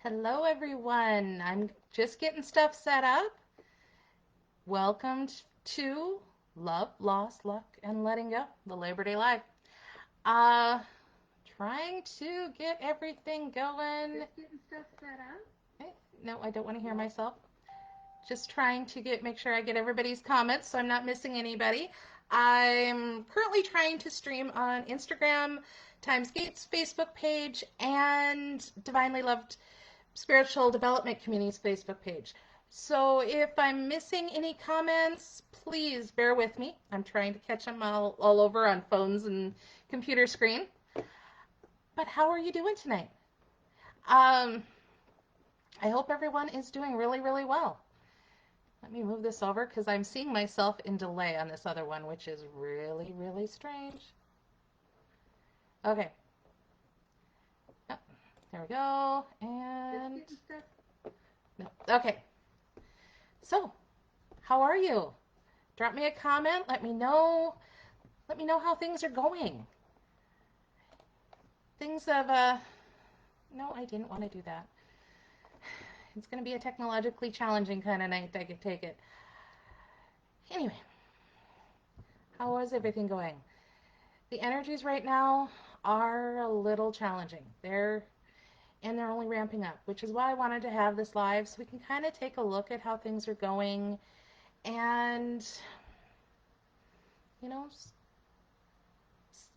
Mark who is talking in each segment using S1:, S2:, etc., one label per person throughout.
S1: Hello, everyone. I'm just getting stuff set up. Welcome to Love, Loss, Luck, and Letting Go, the Labor Day Live. Uh, Trying to get everything going. Just getting stuff set up. Okay. No, I don't want to hear myself. Just trying to make sure I get everybody's comments so I'm not missing anybody. I'm currently trying to stream on Instagram, Times Gates Facebook page, and Divinely Loved Spiritual Development Community's Facebook page. So if I'm missing any comments, please bear with me. I'm trying to catch them all over on phones and computer screen. But how are you doing tonight? Um, I hope everyone is doing really, really well. Let me move this over because I'm seeing myself in delay on this other one, which is really, really strange. Okay. Oh, there we go. And no. Okay. So, how are you? Drop me a comment. Let me know. Let me know how things are going. Things have, no, I didn't want to do that. It's going to be a technologically challenging kind of night, I could take it. Anyway, how is everything going? The energies right now are a little challenging. They're only ramping up, which is why I wanted to have this live so we can kind of take a look at how things are going and, you know,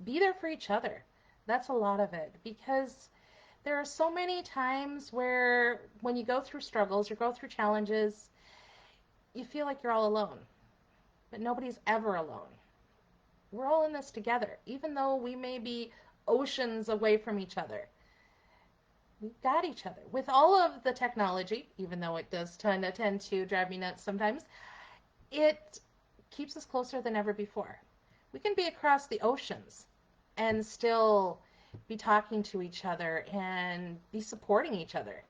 S1: be there for each other. That's a lot of it because there are so many times where when you go through struggles or go through challenges, you feel like you're all alone, but nobody's ever alone. We're all in this together, even though we may be oceans away from each other. We've got each other. With all of the technology, even though it does tend to drive me nuts sometimes, it keeps us closer than ever before. We can be across the oceans and still be talking to each other and be supporting each other.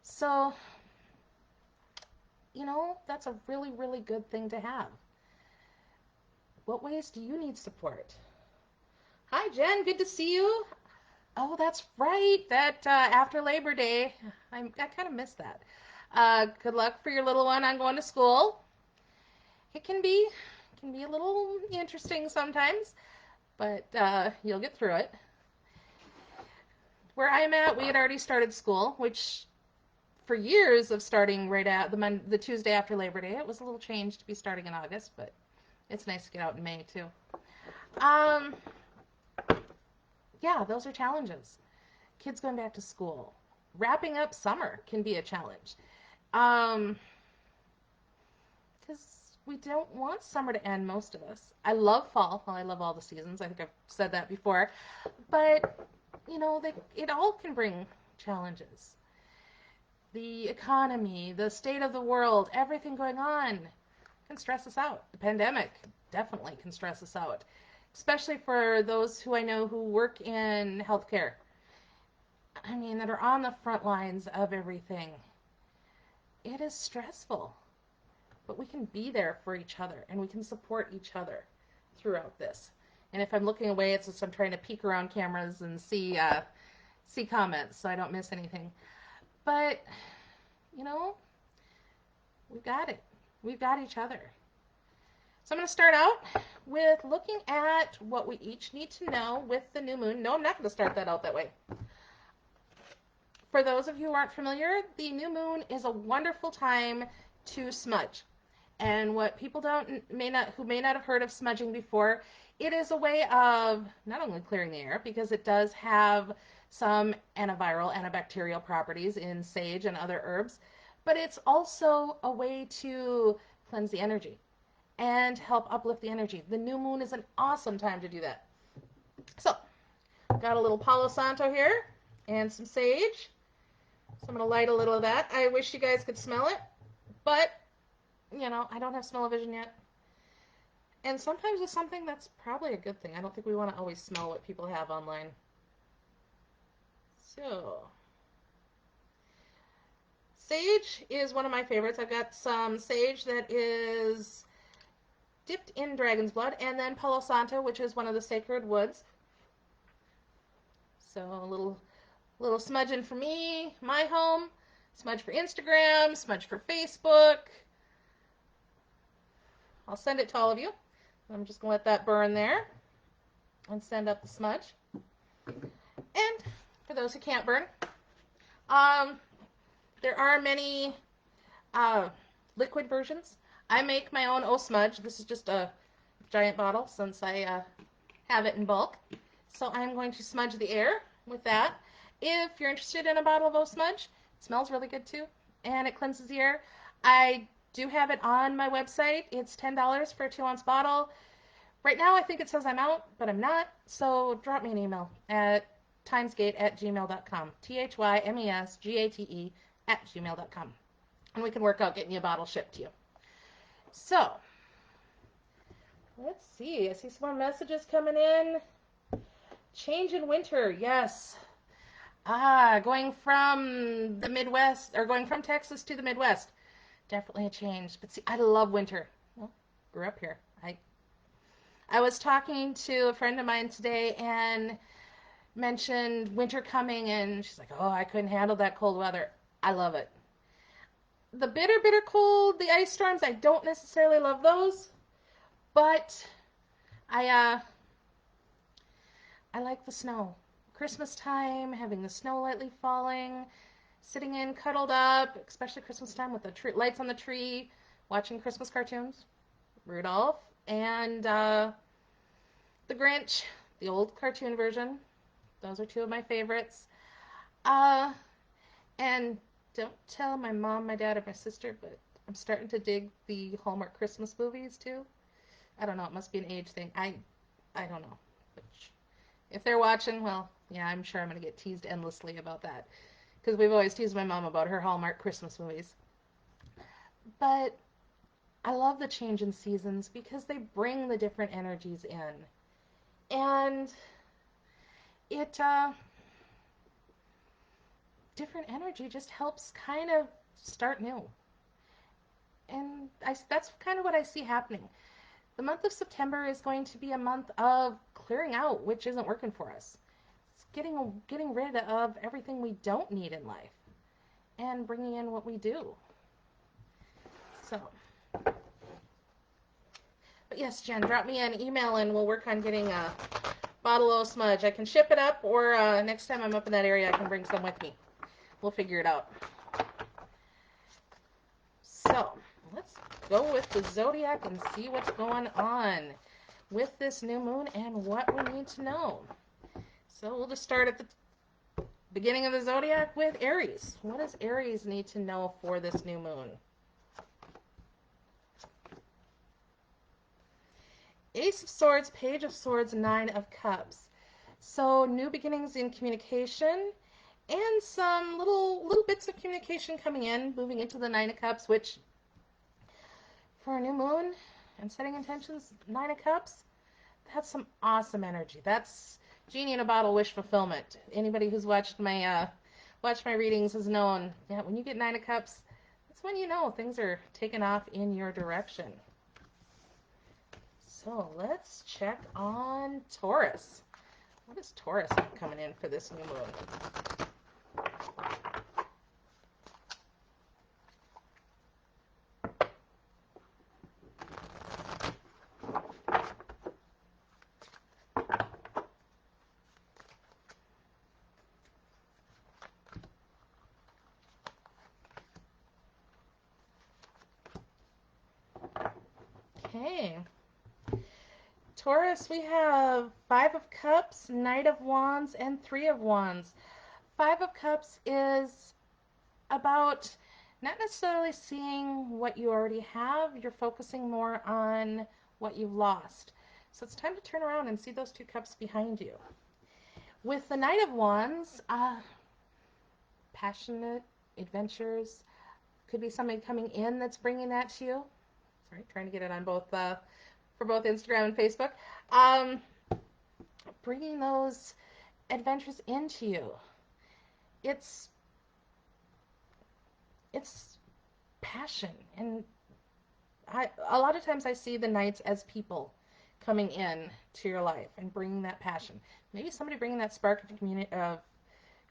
S1: So, that's a really, really good thing to have. What ways do you need support? Hi, Jen. Good to see you. Oh, that's right. That after Labor Day, I kind of missed that. Good luck for your little one on going to school. It can be a little interesting sometimes, but you'll get through it. Where I'm at, we had already started school, which for years of starting right at the Tuesday after Labor Day, it was a little change to be starting in August, but it's nice to get out in May too. Um, yeah, those are challenges. Kids going back to school, wrapping up summer can be a challenge. Um, because we don't want summer to end, most of us. I love fall. Well, I love all the seasons. I think I've said that before. But, it all can bring challenges. The economy, the state of the world, everything going on can stress us out. The pandemic definitely can stress us out, especially for those who I know who work in healthcare. I mean, that are on the front lines of everything. It is stressful, but we can be there for each other and we can support each other throughout this. And if I'm looking away, it's just I'm trying to peek around cameras and see comments so I don't miss anything. But, you know, we've got it. We've got each other. So I'm going to start out with looking at what we each need to know with the new moon. No, I'm not going to start that out that way. For those of you who aren't familiar, the new moon is a wonderful time to smudge. And what people who may not have heard of smudging before, it is a way of not only clearing the air, because it does have some antiviral, antibacterial properties in sage and other herbs, but it's also a way to cleanse the energy and help uplift the energy. The new moon is an awesome time to do that. So, got a little Palo Santo here and some sage. So I'm going to light a little of that. I wish you guys could smell it, but I don't have smell-o-vision yet. And sometimes it's something that's probably a good thing. I don't think we want to always smell what people have online. So, sage is one of my favorites. I've got some sage that is dipped in dragon's blood, and then Palo Santo, which is one of the sacred woods. So a little A little smudging for me, my home, smudge for Instagram, smudge for Facebook. I'll send it to all of you. I'm just going to let that burn there and send up the smudge. And for those who can't burn, there are many liquid versions. I make my own O-Smudge. This is just a giant bottle since I have it in bulk. So I'm going to smudge the air with that. If you're interested in a bottle of O-Smudge, it smells really good too, and it cleanses the air. I do have it on my website. It's $10 for a 2-ounce bottle. Right now I think it says I'm out, but I'm not. So drop me an email at timesgate@gmail.com. THYMESGATE@gmail.com. And we can work out getting you a bottle shipped to you. So, let's see. I see some more messages coming in. Change in winter, yes. Going from the Midwest, or going from Texas to the Midwest. Definitely a change. But see, I love winter. Well, grew up here. I was talking to a friend of mine today and mentioned winter coming, and she's like, oh, I couldn't handle that cold weather. I love it. The bitter, bitter cold, the ice storms, I don't necessarily love those, but I like the snow. Christmas time, having the snow lightly falling, sitting in cuddled up, especially Christmas time with the lights on the tree, watching Christmas cartoons, Rudolph, and the Grinch, the old cartoon version. Those are two of my favorites. And don't tell my mom, my dad, or my sister, but I'm starting to dig the Hallmark Christmas movies too. I don't know, it must be an age thing. I don't know. But if they're watching, well, yeah, I'm sure I'm going to get teased endlessly about that. Because we've always teased my mom about her Hallmark Christmas movies. But I love the change in seasons because they bring the different energies in. And it, different energy just helps kind of start new. And that's kind of what I see happening. The month of September is going to be a month of clearing out which isn't working for us. It's getting rid of everything we don't need in life and bringing in what we do. So, but yes, Jen, drop me an email and we'll work on getting a bottle of smudge. I can ship it up, or next time I'm up in that area, I can bring some with me. We'll figure it out. So, let's go with the zodiac and see what's going on with this new moon and what we need to know. So we'll just start at the beginning of the zodiac with Aries. What does Aries need to know for this new moon? Ace of Swords, Page of Swords, Nine of Cups. So new beginnings in communication and some little bits of communication coming in, moving into the Nine of Cups, which for a new moon and setting intentions, Nine of Cups, that's some awesome energy. That's genie in a bottle wish fulfillment. Anybody who's watched my readings has known, yeah, when you get Nine of Cups, that's when you know things are taking off in your direction. So let's check on Taurus. What is Taurus coming in for this new moon? Okay. Taurus, we have Five of Cups, Knight of Wands, and Three of Wands. Five of Cups is about not necessarily seeing what you already have. You're focusing more on what you've lost. So it's time to turn around and see those two cups behind you. With the Knight of Wands, passionate adventures. Could be somebody coming in that's bringing that to you. Sorry, trying to get it on both for both Instagram and Facebook. Bringing those adventures into you. It's passion, and a lot of times I see the knights as people coming in to your life and bringing that passion. Maybe somebody bringing that spark of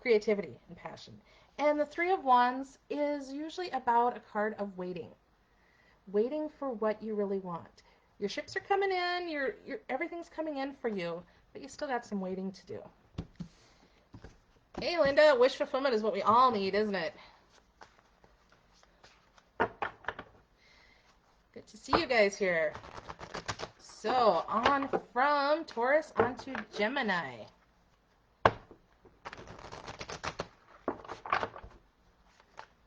S1: creativity and passion. And the Three of Wands is usually about a card of waiting. Waiting for what you really want. Your ships are coming in, everything's coming in for you, but you still got some waiting to do. Hey Linda, wish fulfillment is what we all need, isn't it? Good to see you guys here. So, on from Taurus onto Gemini.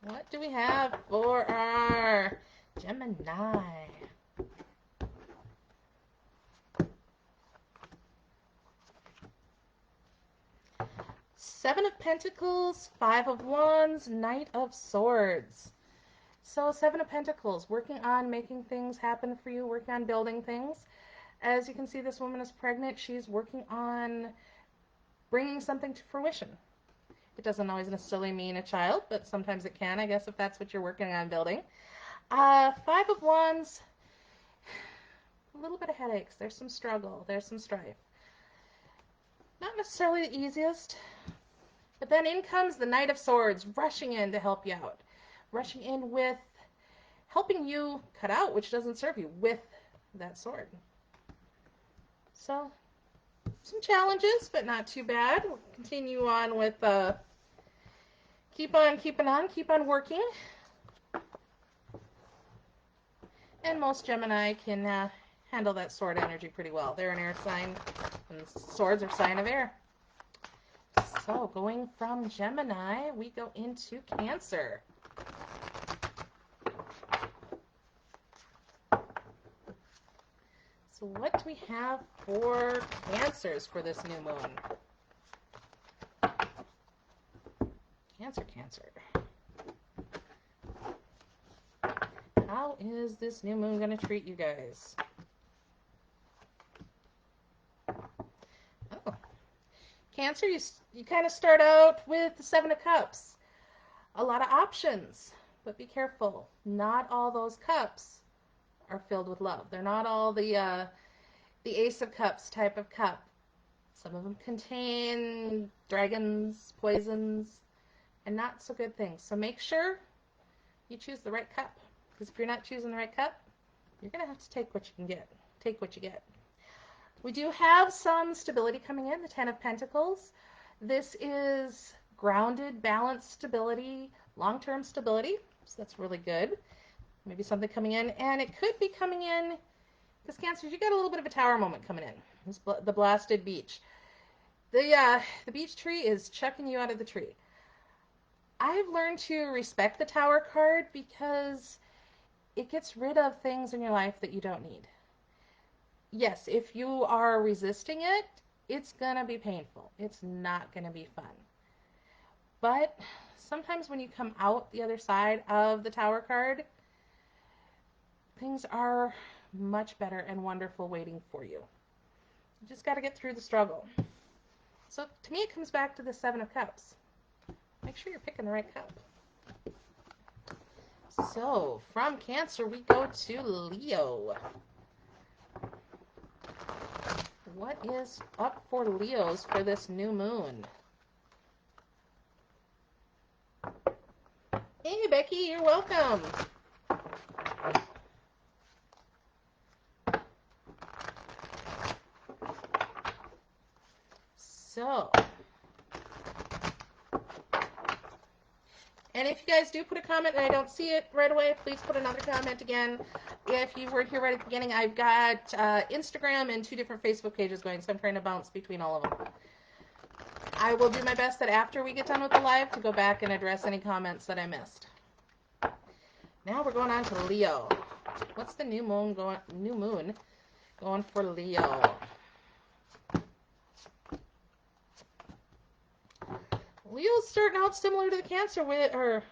S1: What do we have for our Gemini? Seven of Pentacles, Five of Wands, Knight of Swords. So Seven of Pentacles, working on making things happen for you, working on building things. As you can see, this woman is pregnant. She's working on bringing something to fruition. It doesn't always necessarily mean a child, but sometimes it can, I guess, if that's what you're working on building. Five of Wands, a little bit of headaches. There's some struggle. There's some strife. Not necessarily the easiest, but then in comes the Knight of Swords, rushing in to help you out. Rushing in with helping you cut out, which doesn't serve you, with that sword. So, some challenges, but not too bad. We'll continue on with keep on working. And most Gemini can handle that sword energy pretty well. They're an air sign, and swords are sign of air. So, going from Gemini, we go into Cancer. So what do we have for Cancers for this new moon? Cancer. How is this new moon going to treat you guys? Oh. Cancer, you kind of start out with the Seven of Cups. A lot of options, but be careful. Not all those cups are filled with love. They're not all the Ace of Cups type of cup. Some of them contain dragons, poisons, and not so good things. So make sure you choose the right cup. Because if you're not choosing the right cup, you're going to have to take what you can get. Take what you get. We do have some stability coming in, the Ten of Pentacles. This is grounded, balanced stability, long-term stability. So that's really good. Maybe something coming in. And it could be coming in, because Cancers, you got a little bit of a tower moment coming in. It's the blasted beach. The beach tree is chucking you out of the tree. I've learned to respect the Tower card because it gets rid of things in your life that you don't need. Yes, if you are resisting it, it's going to be painful. It's not going to be fun. But sometimes when you come out the other side of the Tower card, things are much better and wonderful waiting for you. You just got to get through the struggle. So to me, it comes back to the Seven of Cups. Make sure you're picking the right cup. So, from Cancer, we go to Leo. What is up for Leos for this new moon? Hey, Becky, you're welcome. So, and if you guys do put a comment and I don't see it right away, please put another comment again. If you were here right at the beginning, I've got Instagram and 2 different Facebook pages going, so I'm trying to bounce between all of them. I will do my best that after we get done with the live to go back and address any comments that I missed. Now we're going on to Leo. What's the new moon going for Leo? Leo's starting out similar to the Cancer or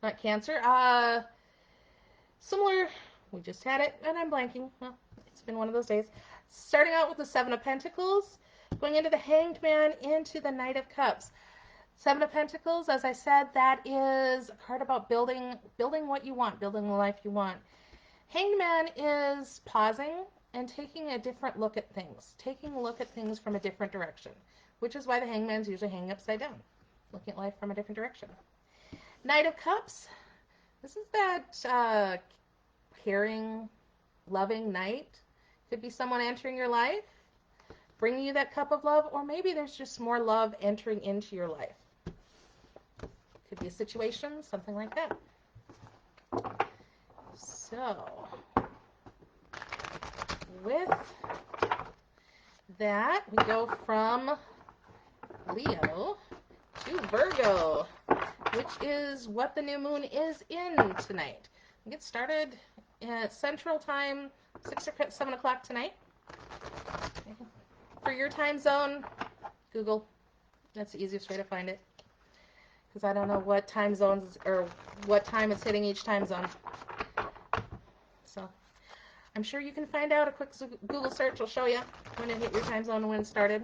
S1: not Cancer, similar, we just had it, and I'm blanking, well, it's been one of those days. Starting out with the Seven of Pentacles, going into the Hanged Man, into the Knight of Cups. Seven of Pentacles, as I said, that is a card about building what you want, building the life you want. Hanged Man is pausing and taking a different look at things, taking a look at things from a different direction, which is why the Hangman's usually hanging upside down. looking at life from a different direction. Knight of Cups. This is that caring, loving knight. Could be someone entering your life, bringing you that cup of love, or maybe there's just more love entering into your life. Could be a situation, something like that. So, with that, we go from Leo to Virgo, which is what the new moon is in tonight. We get started at Central Time, 6 or 7 o'clock tonight. For your time zone, Google. That's the easiest way to find it. Because I don't know what time zones or what time it's hitting each time zone. So I'm sure you can find out. A quick Google search will show you when it hit your time zone and when it started.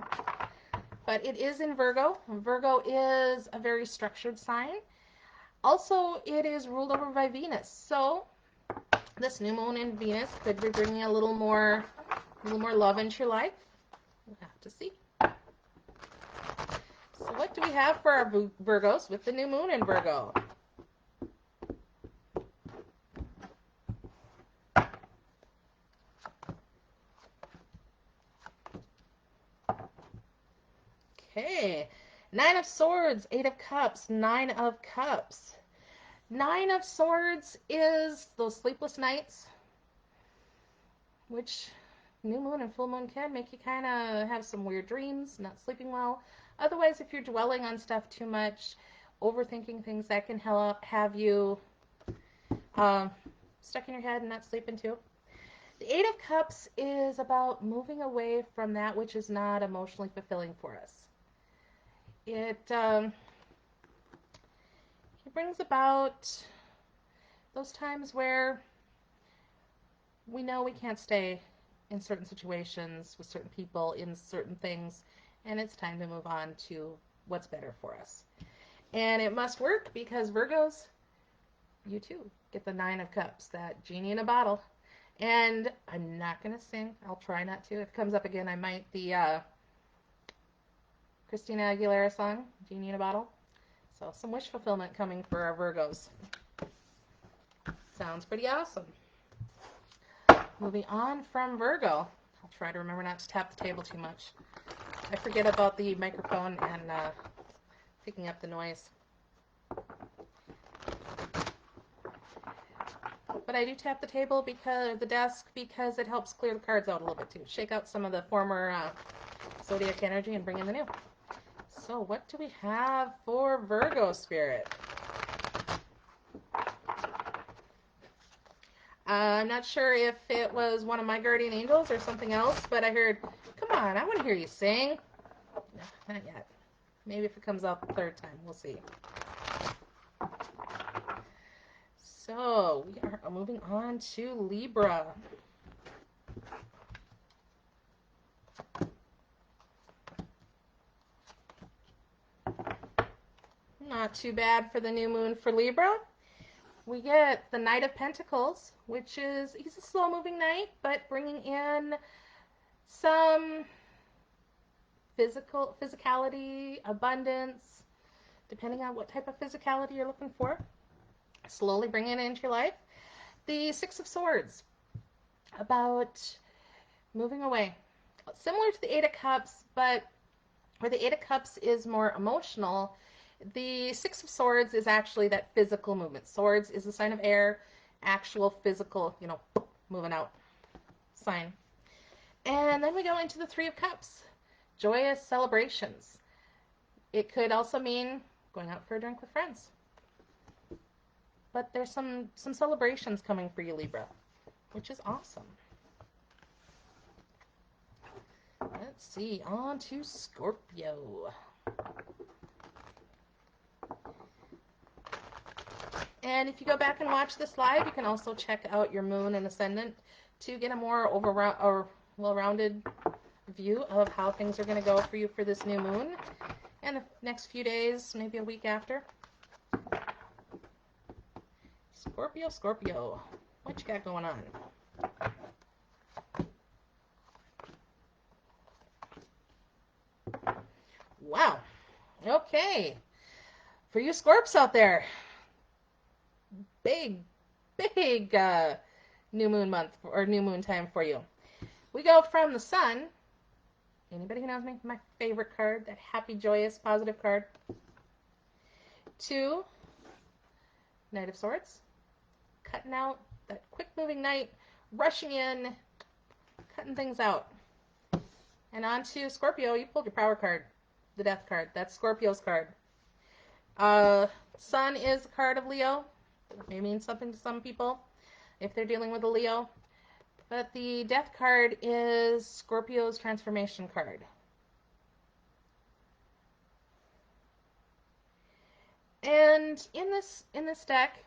S1: But it is in Virgo. Virgo is a very structured sign. Also, it is ruled over by Venus. So this new moon in Venus could be bringing a little more love into your life. We'll have to see. So what do we have for our Virgos with the new moon in Virgo? Okay, 9 of Swords, 8 of Cups, 9 of Cups. 9 of Swords is those sleepless nights, which new moon and full moon can make you kind of have some weird dreams, not sleeping well. Otherwise, if you're dwelling on stuff too much, overthinking things, that can have you stuck in your head and not sleeping too. The 8 of Cups is about moving away from that which is not emotionally fulfilling for us. It brings about those times where we know we can't stay in certain situations with certain people, in certain things, and it's time to move on to what's better for us. And it must work because Virgos, you too, get the 9 of Cups, that genie in a bottle. And I'm not going to sing. I'll try not to. If it comes up again, I might. The Christina Aguilera song, Genie in a Bottle. So some wish fulfillment coming for our Virgos. Sounds pretty awesome. Moving on from Virgo. I'll try to remember not to tap the table too much. I forget about the microphone and picking up the noise. But I do tap the table because the desk because it helps clear the cards out a little bit too. Shake out some of the former zodiac energy and bring in the new. So what do we have for Virgo spirit? I'm not sure if it was one of my guardian angels or something else, but I heard, come on, I want to hear you sing. No, not yet. Maybe if it comes out the third time, we'll see. So we are moving on to Libra. Not too bad for the new moon for Libra. We get the Knight of Pentacles, which is, he's a slow-moving knight, but bringing in some physicality, abundance, depending on what type of physicality you're looking for. Slowly bringing it into your life. The Six of Swords, about moving away. Similar to the Eight of Cups, but where the Eight of Cups is more emotional, the Six of Swords is actually that physical movement. Swords is a sign of air, actual physical, moving out sign. And then we go into the Three of Cups, joyous celebrations. It could also mean going out for a drink with friends. But there's some celebrations coming for you, Libra, which is awesome. Let's see, on to Scorpio. And if you go back and watch this live, you can also check out your moon and ascendant to get a more well-rounded view of how things are going to go for you for this new moon and the next few days, maybe a week after. Scorpio, what you got going on? Wow. Okay. For you Scorps out there, big, big new moon month or new moon time for you. We go from the sun, anybody who knows me, my favorite card, that happy, joyous, positive card, to Knight of Swords, cutting out that quick moving knight, rushing in, cutting things out. And on to Scorpio, you pulled your power card, the death card. That's Scorpio's card. Sun is a card of Leo. It may mean something to some people if they're dealing with a Leo. But the death card is Scorpio's transformation card. And in this deck,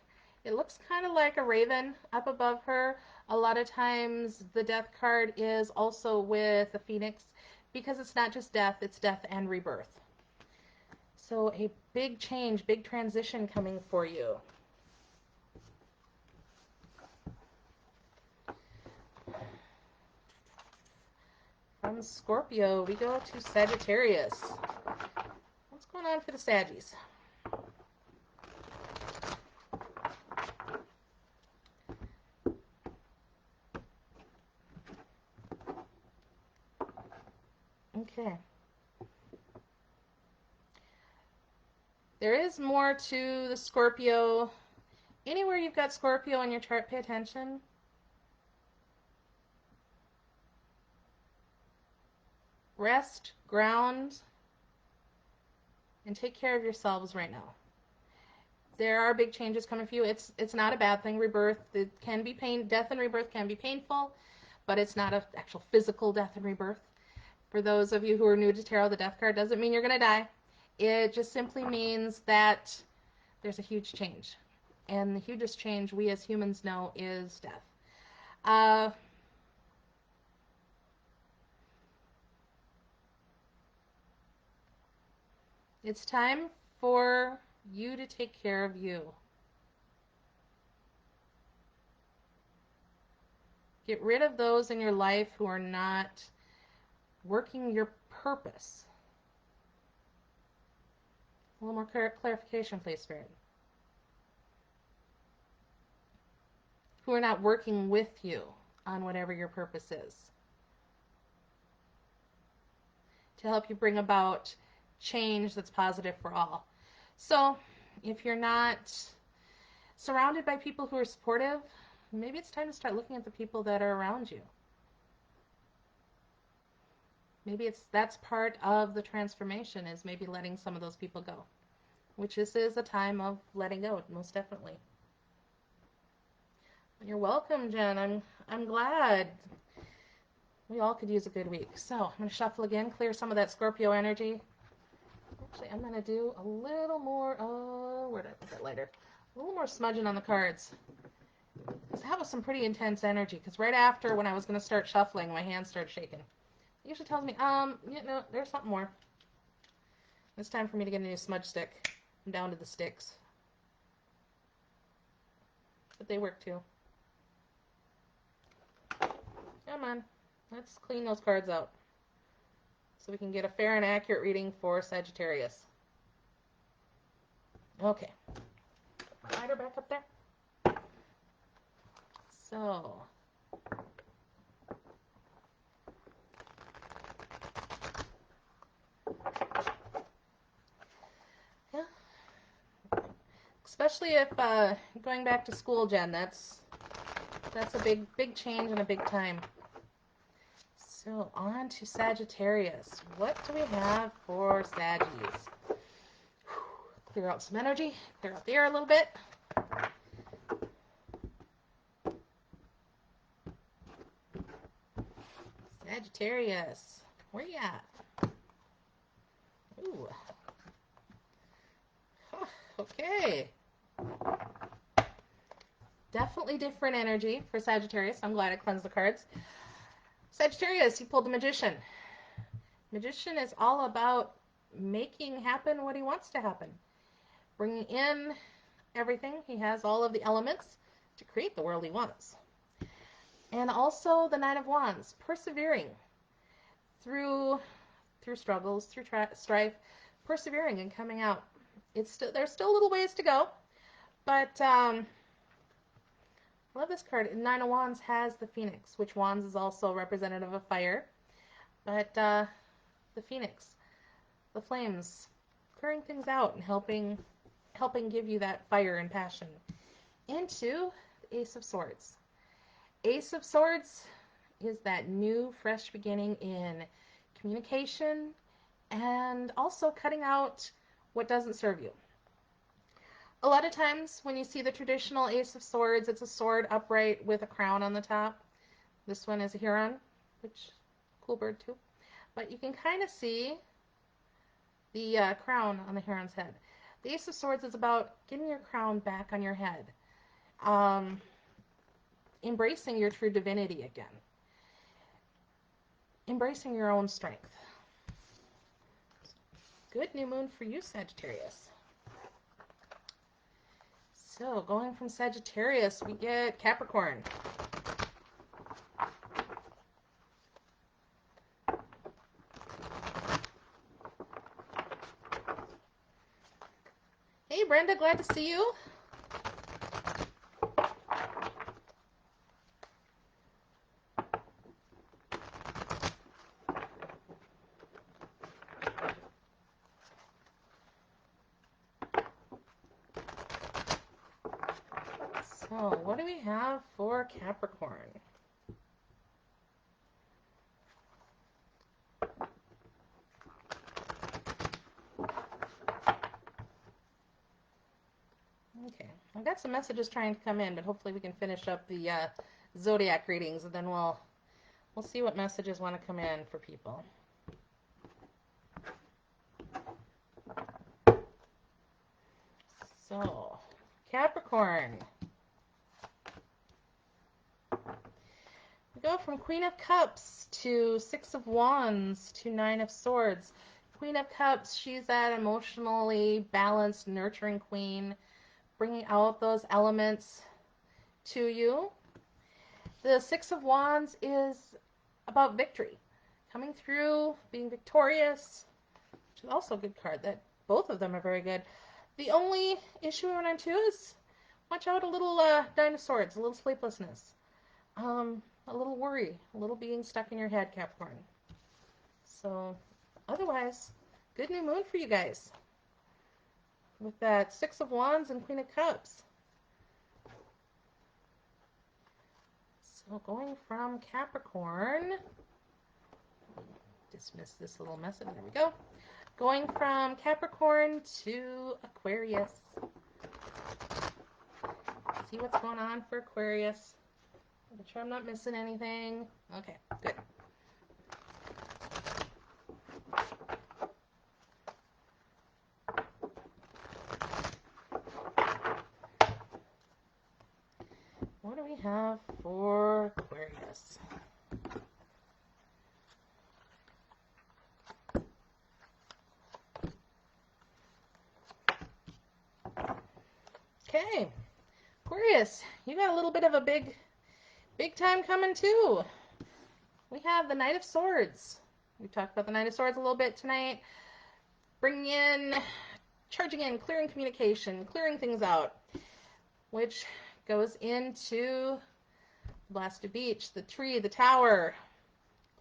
S1: it looks kind of like a raven up above her. A lot of times the death card is also with a phoenix because it's not just death, it's death and rebirth. So a big change, big transition coming for you. From Scorpio, we go to Sagittarius. What's going on for the Saggies? Okay. There is more to the Scorpio. Anywhere you've got Scorpio in your chart, pay attention. Rest, ground, and take care of yourselves right now. There are big changes coming for you. It's not a bad thing. Rebirth, it can be pain. Death and rebirth can be painful, but it's not an actual physical death and rebirth. For those of you who are new to tarot, the death card doesn't mean you're going to die. It just simply means that there's a huge change. And the hugest change we as humans know is death. It's time for you to take care of you. Get rid of those in your life who are not working your purpose. A little more clarification, please, Spirit. Who are not working with you on whatever your purpose is. To help you bring about change that's positive for all. So, if you're not surrounded by people who are supportive, maybe it's time to start looking at the people that are around you. Maybe that's part of the transformation, is maybe letting some of those people go. Which this is a time of letting go, most definitely. You're welcome, Jen. I'm glad. We all could use a good week. So I'm going to shuffle again, clear some of that Scorpio energy. Actually, I'm going to do a little more, where did I put that lighter? A little more smudging on the cards. Because that was some pretty intense energy. Because right after, when I was going to start shuffling, my hands started shaking. It usually tells me, there's something more. It's time for me to get a new smudge stick. I'm down to the sticks. But they work too. Come on. Let's clean those cards out. So we can get a fair and accurate reading for Sagittarius. Okay. Lighter back up there. So. Yeah. Especially if going back to school, Jen, that's a big change and a big time. So on to Sagittarius. What do we have for Saggies? Clear out some energy, clear out the air a little bit. Sagittarius, where you at? Ooh. Okay. Definitely different energy for Sagittarius. I'm glad I cleansed the cards. Sagittarius, you pulled the Magician. Magician is all about making happen what he wants to happen. Bringing in everything. He has all of the elements to create the world he wants. And also the Knight of Wands, persevering through struggles, through strife, persevering and coming out there's still a little ways to go, but I love this card. Nine of Wands has the Phoenix, which Wands is also representative of fire. But the Phoenix, the flames, clearing things out and helping give you that fire and passion. Into the Ace of Swords. Ace of Swords is that new, fresh beginning in communication and also cutting out what doesn't serve you. A lot of times when you see the traditional Ace of Swords, it's a sword upright with a crown on the top. This one is a heron, which, cool bird too. But you can kind of see the crown on the heron's head. The Ace of Swords is about getting your crown back on your head. Embracing your true divinity again. Embracing your own strength. Good new moon for you, Sagittarius. So, going from Sagittarius, we get Capricorn. Hey, Brenda, glad to see you. So, what do we have for Capricorn? Okay, I've got some messages trying to come in, but hopefully we can finish up the zodiac readings, and then we'll see what messages want to come in for people. So, Capricorn. We go from Queen of Cups to Six of Wands to Nine of Swords. Queen of Cups, she's that emotionally balanced, nurturing queen, bringing out those elements to you. The Six of Wands is about victory, coming through, being victorious, which is also a good card. That both of them are very good. The only issue we run into is watch out, a little Nine of Swords, a little sleeplessness, a little worry, a little being stuck in your head, Capricorn. So otherwise, good new moon for you guys with that Six of Wands and Queen of Cups. So going from Capricorn, dismiss this little message, there we go. Going from Capricorn to Aquarius. See what's going on for Aquarius. Make sure I'm not missing anything. Okay, good. What do we have for Aquarius? Okay, Aquarius, you got a little bit of a big time coming too. We have the Knight of Swords. We talked about the Knight of Swords a little bit tonight. Bringing in, charging in, clearing communication, clearing things out, which goes into Blasted Beach, the tree, the tower,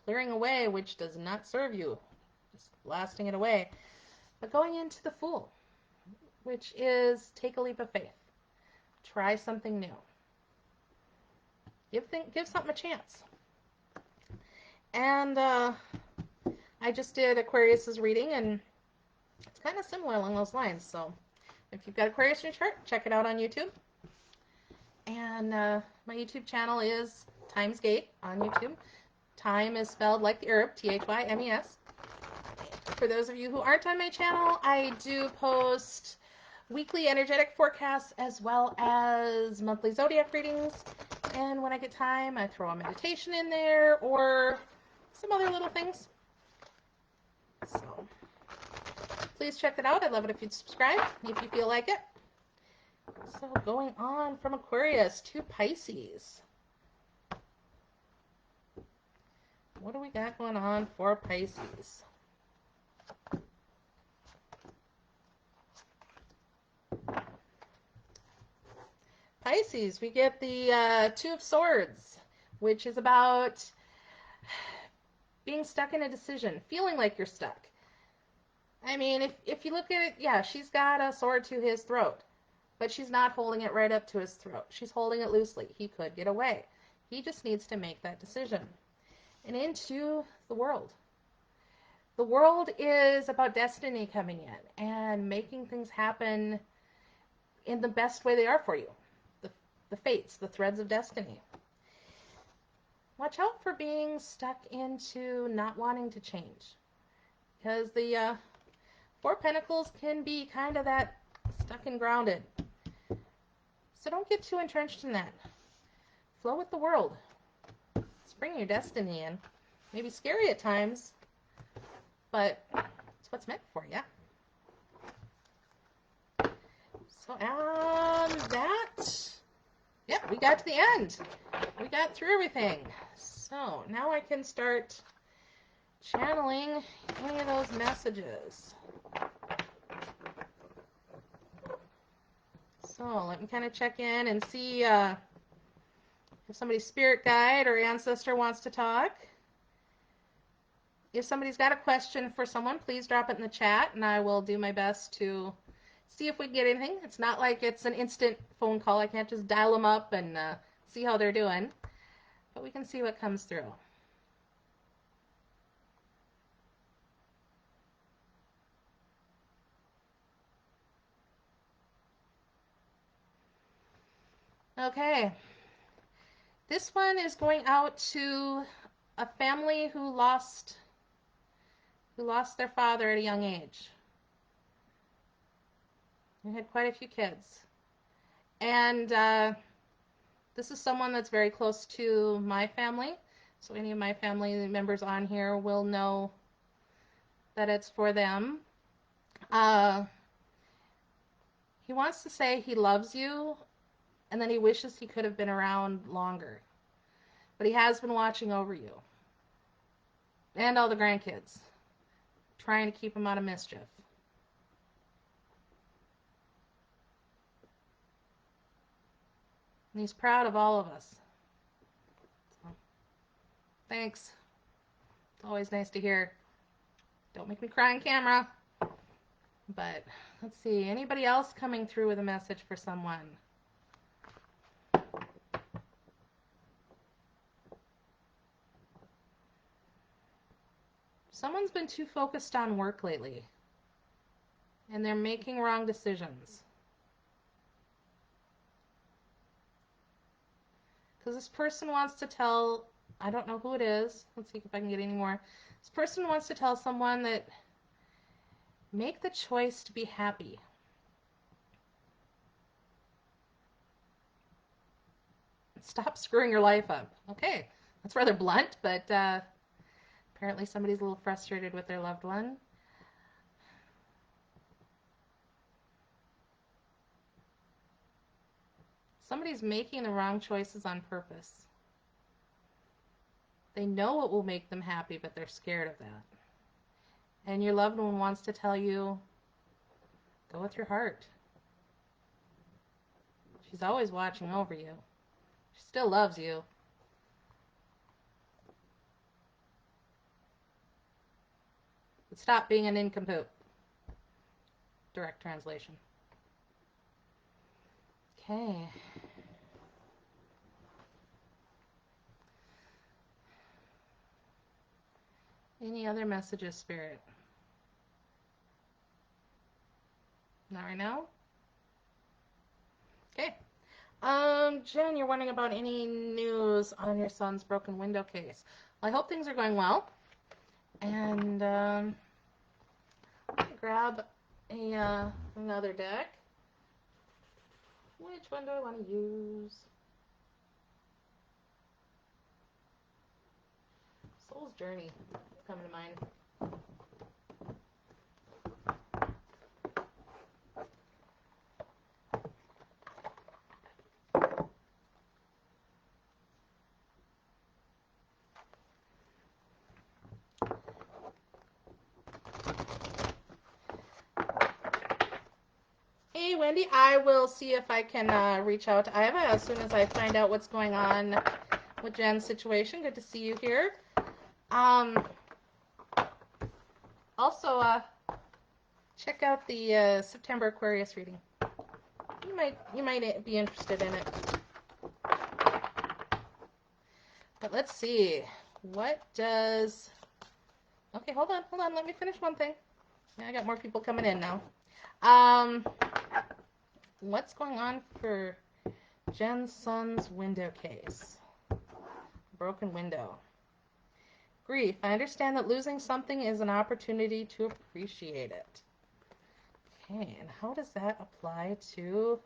S1: clearing away, which does not serve you, just blasting it away. But going into the Fool, which is take a leap of faith. Try something new. Give something a chance. And I just did Aquarius's reading, and it's kind of similar along those lines. So if you've got Aquarius in your chart, check it out on YouTube. And my YouTube channel is Timesgate on YouTube. Time is spelled like the herb, T-H-Y-M-E-S. For those of you who aren't on my channel, I do post weekly energetic forecasts as well as monthly zodiac readings. And when I get time, I throw a meditation in there or some other little things. So please check that out. I'd love it if you'd subscribe if you feel like it. So going on from Aquarius to Pisces. What do we got going on for Pisces? Pisces, we get the Two of Swords, which is about being stuck in a decision, feeling like you're stuck. I mean, if you look at it, yeah, she's got a sword to his throat, but she's not holding it right up to his throat. She's holding it loosely. He could get away. He just needs to make that decision. And into the world. The world is about destiny coming in and making things happen in the best way they are for you. The fates, the threads of destiny. Watch out for being stuck into not wanting to change. Because the Four of Pentacles can be kind of that stuck and grounded. So don't get too entrenched in that. Flow with the world. Bring your destiny in. Maybe scary at times, but it's what's meant for you. So yep, we got to the end. We got through everything. So now I can start channeling any of those messages. So let me kind of check in and see if somebody's spirit guide or ancestor wants to talk. If somebody's got a question for someone, please drop it in the chat and I will do my best to see if we can get anything. It's not like it's an instant phone call. I can't just dial them up and see how they're doing. But we can see what comes through. Okay. This one is going out to a family who lost their father at a young age. We had quite a few kids. And this is someone that's very close to my family. So any of my family members on here will know that it's for them. He wants to say he loves you, and then he wishes he could have been around longer. But he has been watching over you. And all the grandkids. Trying to keep them out of mischief. And he's proud of all of us. So, thanks. It's always nice to hear. Don't make me cry on camera. But let's see. Anybody else coming through with a message for someone? Someone's been too focused on work lately. And they're making wrong decisions. Because this person wants to tell, I don't know who it is. Let's see if I can get any more. This person wants to tell someone that make the choice to be happy. Stop screwing your life up. Okay, that's rather blunt, but apparently somebody's a little frustrated with their loved one. Somebody's making the wrong choices on purpose. They know what will make them happy, but they're scared of that. And your loved one wants to tell you, go with your heart. She's always watching over you. She still loves you. But stop being an nincompoop. Direct translation. Okay. Any other messages, Spirit? Not right now? Okay. Jen, you're wondering about any news on your son's broken window case. Well, I hope things are going well. And I'm gonna grab another deck. Which one do I want to use? Soul's Journey coming to mind. Okay, Wendy, I will see if I can reach out to Iva as soon as I find out what's going on with Jen's situation. Good to see you here. Also, check out the September Aquarius reading. You might be interested in it. But let's see. What does... Okay, hold on. Let me finish one thing. Yeah, I got more people coming in now. What's going on for Jen's son's window case? Broken window. Grief. I understand that losing something is an opportunity to appreciate it. Okay, and how does that apply to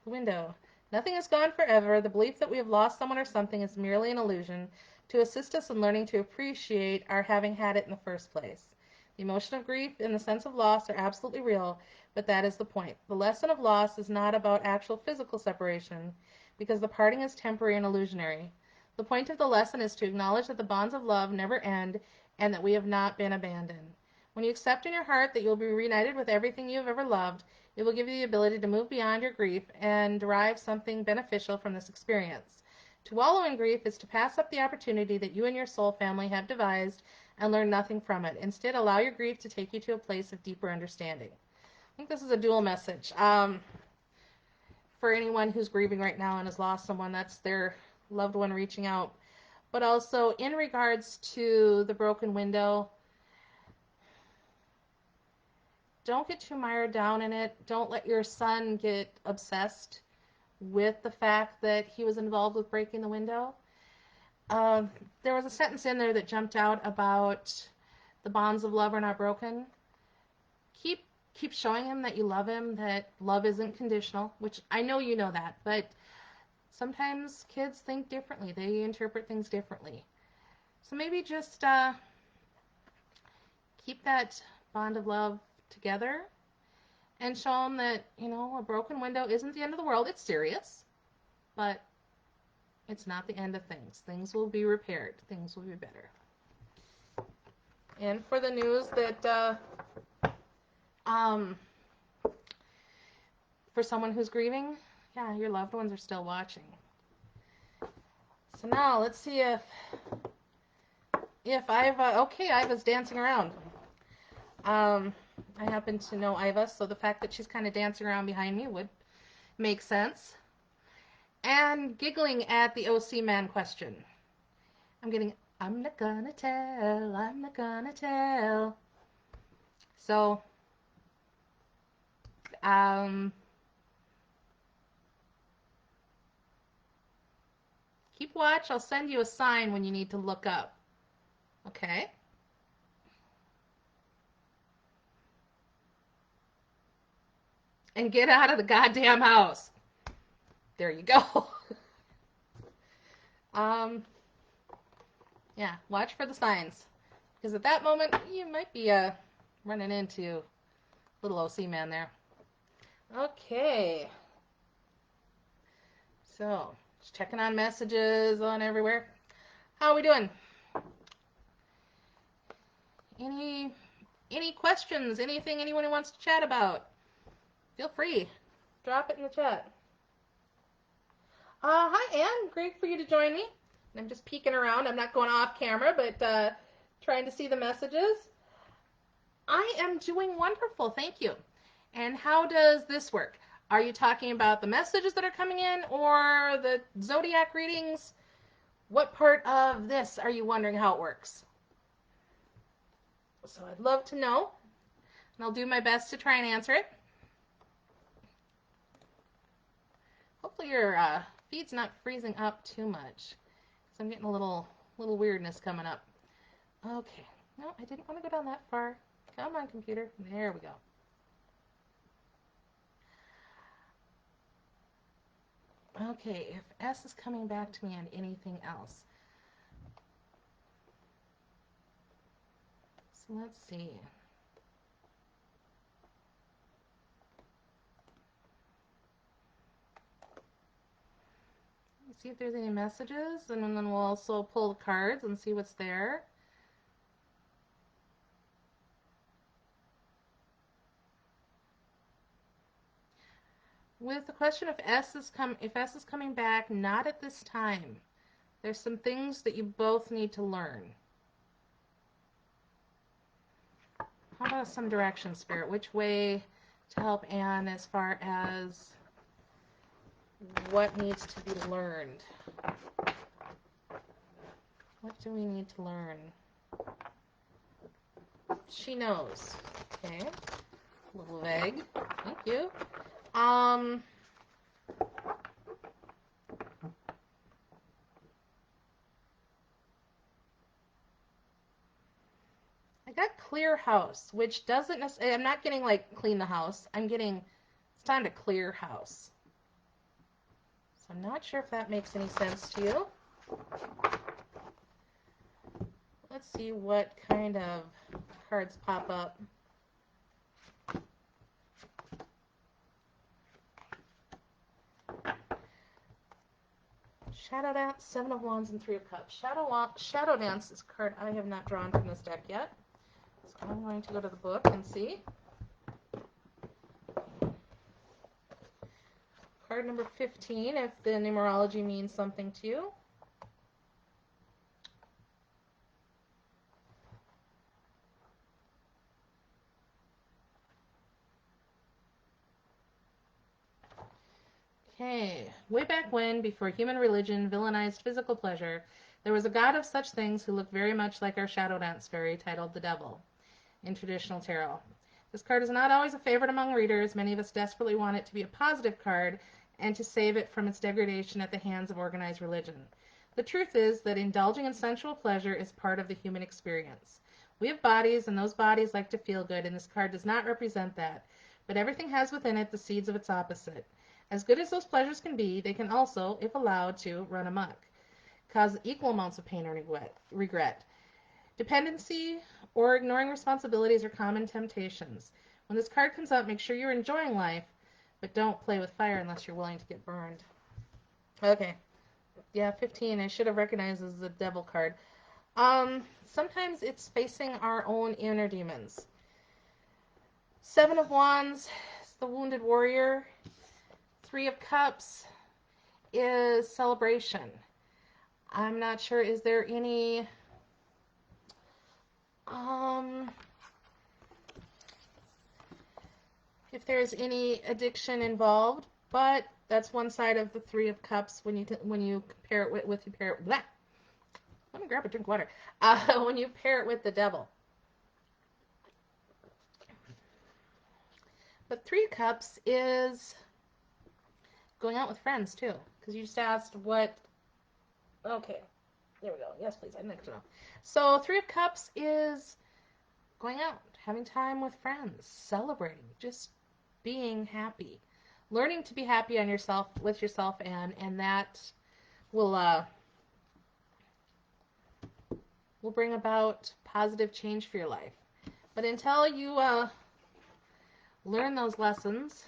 S1: the window? Nothing is gone forever. The belief that we have lost someone or something is merely an illusion to assist us in learning to appreciate our having had it in the first place. The emotion of grief and the sense of loss are absolutely real, but that is the point. The lesson of loss is not about actual physical separation, because the parting is temporary and illusionary. The point of the lesson is to acknowledge that the bonds of love never end and that we have not been abandoned. When you accept in your heart that you will be reunited with everything you have ever loved, it will give you the ability to move beyond your grief and derive something beneficial from this experience. To wallow in grief is to pass up the opportunity that you and your soul family have devised and learn nothing from it. Instead, allow your grief to take you to a place of deeper understanding. I think this is a dual message. For anyone who's grieving right now and has lost someone, that's their loved one reaching out. But also, in regards to the broken window, don't get too mired down in it. Don't let your son get obsessed with the fact that he was involved with breaking the window. There was a sentence in there that jumped out about the bonds of love are not broken. Keep showing him that you love him, that love isn't conditional, which I know you know that, but sometimes kids think differently. They interpret things differently. So maybe just keep that bond of love together and show them that, a broken window isn't the end of the world. It's serious, but it's not the end of things. Things will be repaired. Things will be better. And for the news that for someone who's grieving, yeah, your loved ones are still watching. So now let's see if Iva's dancing around. I happen to know Iva, so the fact that she's kind of dancing around behind me would make sense. And giggling at the OC man question. I'm not gonna tell. So, keep watch. I'll send you a sign when you need to look up. Okay? And get out of the goddamn house. There you go. Yeah, watch for the signs. Because at that moment, you might be running into little OC man there. Okay. So, just checking on messages on everywhere. How are we doing? Any questions? Anything anyone wants to chat about? Feel free. Drop it in the chat. Hi, Anne. Great for you to join me. I'm just peeking around. I'm not going off camera, but trying to see the messages. I am doing wonderful. Thank you. And how does this work? Are you talking about the messages that are coming in or the zodiac readings? What part of this are you wondering how it works? So I'd love to know, and I'll do my best to try and answer it. Hopefully your feed's not freezing up too much, because I'm getting a little weirdness coming up. Okay. No, I didn't want to go down that far. Come on, computer. There we go. Okay, if S is coming back to me on anything else. So let's see. Let's see if there's any messages, and then we'll also pull the cards and see what's there. With the question if S is coming back, not at this time. There's some things that you both need to learn. How about some direction, Spirit? Which way to help Anne as far as what needs to be learned? What do we need to learn? She knows. Okay. A little vague. Thank you. I got clear house, which doesn't necessarily, I'm not getting like clean the house. I'm getting, it's time to clear house. So I'm not sure if that makes any sense to you. Let's see what kind of cards pop up. Shadow Dance, Seven of Wands, and Three of Cups. Shadow Dance is a card I have not drawn from this deck yet. So I'm going to go to the book and see. Card number 15, if the numerology means something to you. Okay, way back when, before human religion villainized physical pleasure, there was a god of such things who looked very much like our Shadow Dance fairy, titled the Devil, in traditional tarot. This card is not always a favorite among readers. Many of us desperately want it to be a positive card and to save it from its degradation at the hands of organized religion. The truth is that indulging in sensual pleasure is part of the human experience. We have bodies, and those bodies like to feel good, and this card does not represent that. But everything has within it the seeds of its opposite. As good as those pleasures can be, they can also, if allowed to, run amok, cause equal amounts of pain or regret. Dependency or ignoring responsibilities are common temptations. When this card comes up, make sure you're enjoying life, but don't play with fire unless you're willing to get burned. Okay. Yeah, 15. I should have recognized as the devil card. Sometimes it's facing our own inner demons. Seven of Wands is the wounded warrior. Three of Cups is celebration. I'm not sure, is there any if there's any addiction involved, but that's one side of the Three of Cups when you compare it with blah. Let me grab a drink of water. When you pair it with the devil. But Three of Cups is going out with friends too, because you just asked what. Okay, there we go. Yes, please. I'd like to know. So Three of Cups is going out, having time with friends, celebrating, just being happy, learning to be happy on yourself, with yourself, and that will bring about positive change for your life. But until you learn those lessons,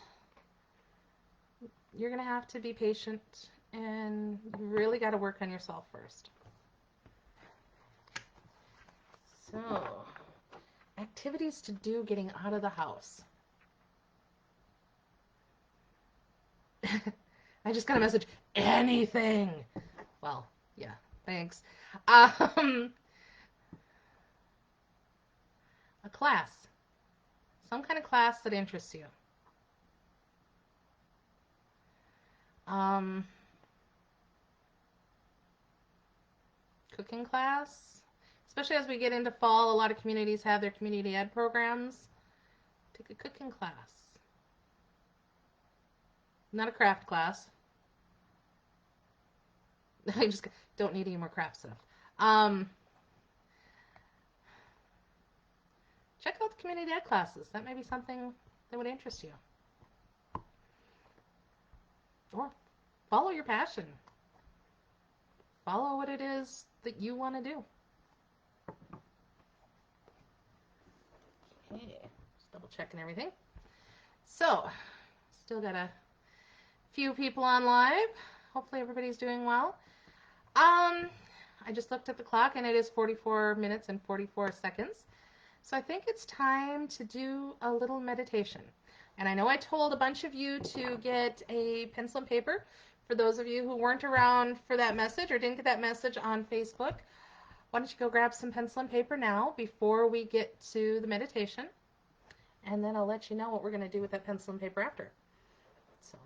S1: you're going to have to be patient, and you really got to work on yourself first. So, activities to do getting out of the house. I just got a message, anything. Well, yeah, thanks. A class. Some kind of class that interests you. Cooking class. Especially as we get into fall, a lot of communities have their community ed programs. Take a cooking class. Not a craft class. I just don't need any more craft stuff. Check out the community ed classes. That may be something that would interest you. Or follow your passion. Follow what it is that you want to do. Okay, just double checking everything. So, still got a few people on live. Hopefully everybody's doing well. I just looked at the clock and it is 44 minutes and 44 seconds. So I think it's time to do a little meditation. And I know I told a bunch of you to get a pencil and paper. For those of you who weren't around for that message or didn't get that message on Facebook, why don't you go grab some pencil and paper now before we get to the meditation. And then I'll let you know what we're going to do with that pencil and paper after. So.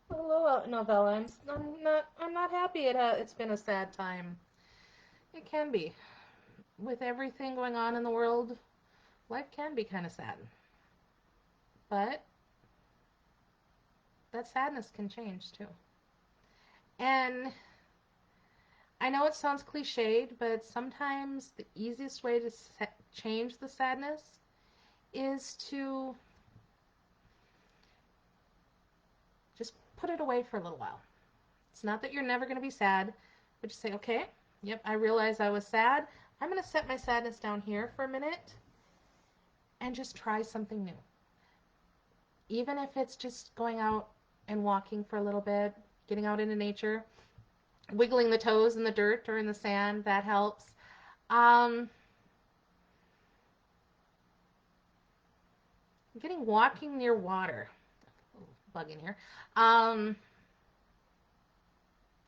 S1: Hello, Novella. I'm not happy. It's been a sad time. It can be. With everything going on in the world, life can be kind of sad. But that sadness can change too. And I know it sounds cliched, but sometimes the easiest way to change the sadness is to just put it away for a little while. It's not that you're never going to be sad, but just say, okay, yep, I realize I was sad. I'm going to set my sadness down here for a minute and just try something new. Even if it's just going out and walking for a little bit, getting out into nature, wiggling the toes in the dirt or in the sand, that helps. Getting walking near water. A little bug in here.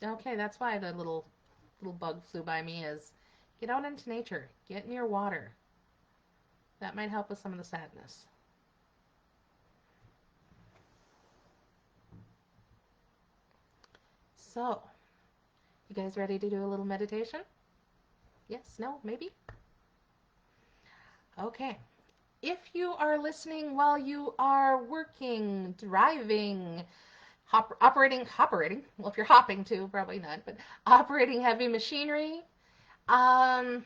S1: Okay, that's why the little bug flew by me, is get out into nature, get near water. That might help with some of the sadness. So, you guys ready to do a little meditation? Yes, no, maybe? Okay. If you are listening while you are working, driving, operating, well, if you're hopping too, probably not, but operating heavy machinery, cutting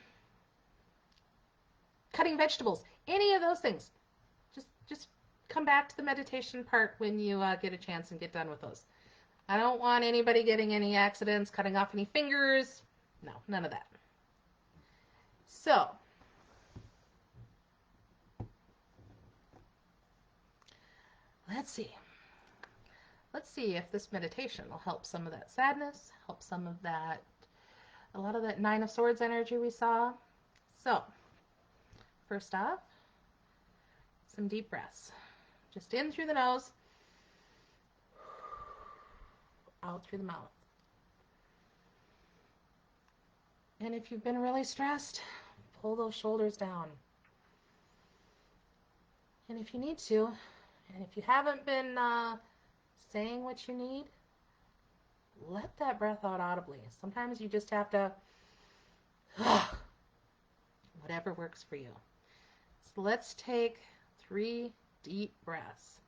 S1: vegetables, any of those things, just come back to the meditation part when you get a chance and get done with those. I don't want anybody getting any accidents, cutting off any fingers. No, none of that. So, let's see. Let's see if this meditation will help some of that sadness, help some of that, a lot of that Nine of Swords energy we saw. So, first off, some deep breaths. Just in through the nose, out through the mouth. And if you've been really stressed, pull those shoulders down. And if you need to, and if you haven't been saying what you need, let that breath out audibly. Sometimes you just have to, whatever works for you. So let's take 3 deep breaths.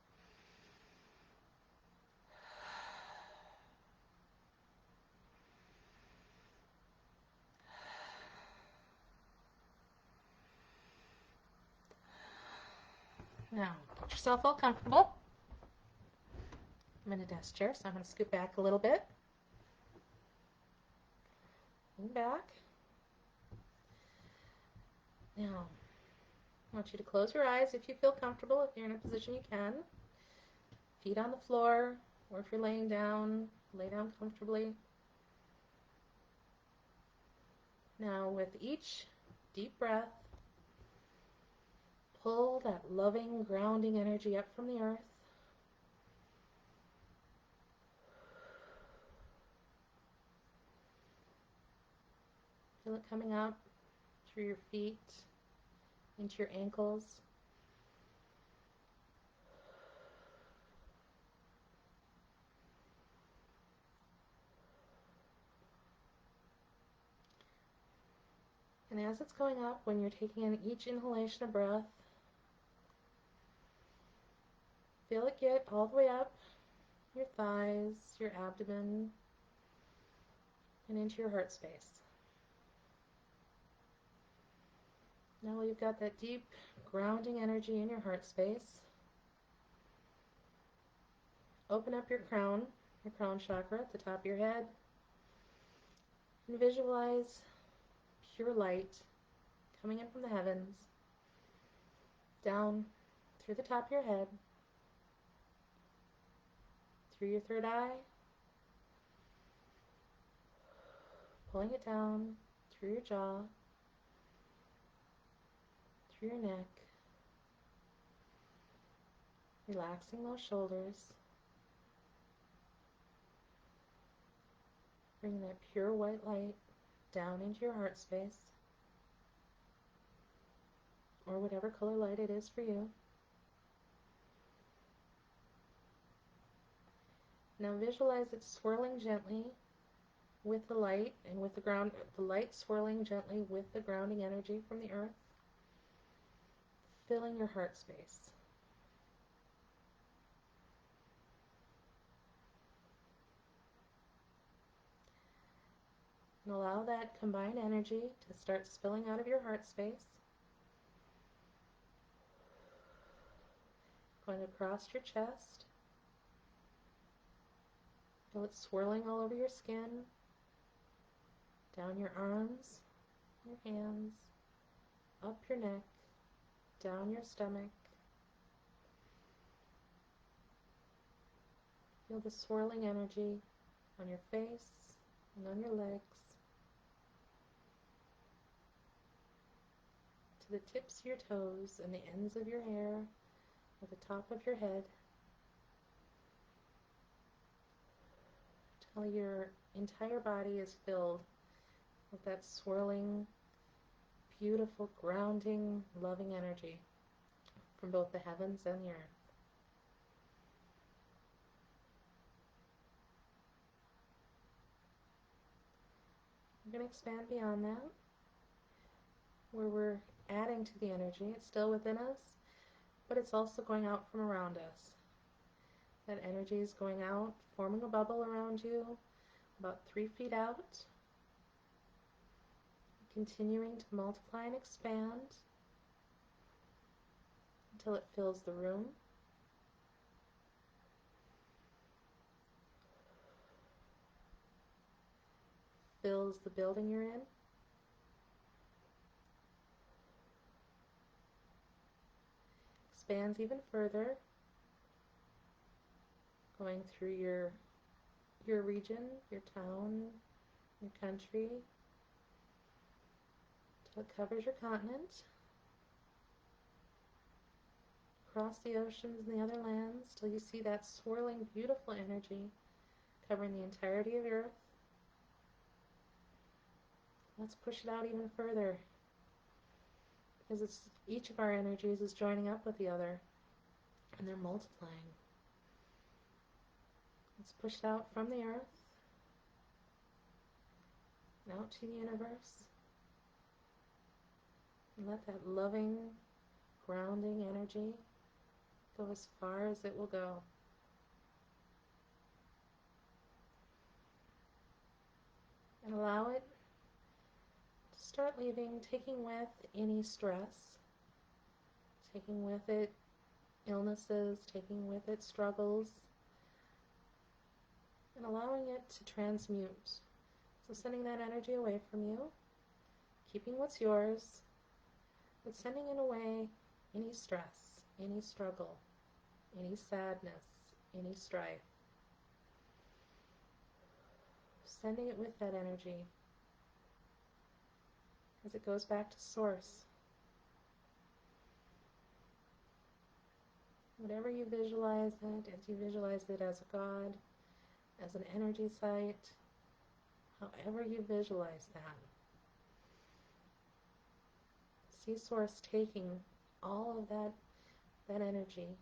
S1: Now, get yourself all comfortable. I'm in a desk chair, so I'm going to scoot back a little bit. Lean back. Now, I want you to close your eyes if you feel comfortable. If you're in a position you can. Feet on the floor, or if you're laying down, lay down comfortably. Now, with each deep breath, pull that loving, grounding energy up from the earth. Feel it coming up through your feet, into your ankles. And as it's going up, when you're taking in each inhalation of breath, feel it get all the way up your thighs, your abdomen, and into your heart space. Now you've got that deep grounding energy in your heart space. Open up your crown chakra at the top of your head, and visualize pure light coming in from the heavens, down through the top of your head, through your third eye, pulling it down through your jaw, through your neck, relaxing those shoulders, bringing that pure white light down into your heart space, or whatever color light it is for you. Now visualize it swirling gently with the light and with the light swirling gently with the grounding energy from the earth, filling your heart space. And allow that combined energy to start spilling out of your heart space, going across your chest. Feel it swirling all over your skin, down your arms, your hands, up your neck, down your stomach. Feel the swirling energy on your face and on your legs, to the tips of your toes and the ends of your hair, at the top of your head, till your entire body is filled with that swirling, beautiful, grounding, loving energy from both the heavens and the earth. We're going to expand beyond that, where we're adding to the energy. It's still within us, but it's also going out from around us. That energy is going out, forming a bubble around you, about 3 feet out, continuing to multiply and expand until it fills the room, fills the building you're in, expands even further, going through your region, your town, your country, till it covers your continent, across the oceans and the other lands, till you see that swirling, beautiful energy covering the entirety of Earth. Let's push it out even further, because each of our energies is joining up with the other, and they're multiplying. Let's push it out from the earth, and out to the universe, and let that loving, grounding energy go as far as it will go. And allow it to start leaving, taking with any stress, taking with it illnesses, taking with it struggles, and allowing it to transmute. So sending that energy away from you, keeping what's yours, but sending it away any stress, any struggle, any sadness, any strife. Sending it with that energy as it goes back to source. Whatever you visualize it, as you visualize it as a god, as an energy site, however you visualize that. See source taking all of that energy,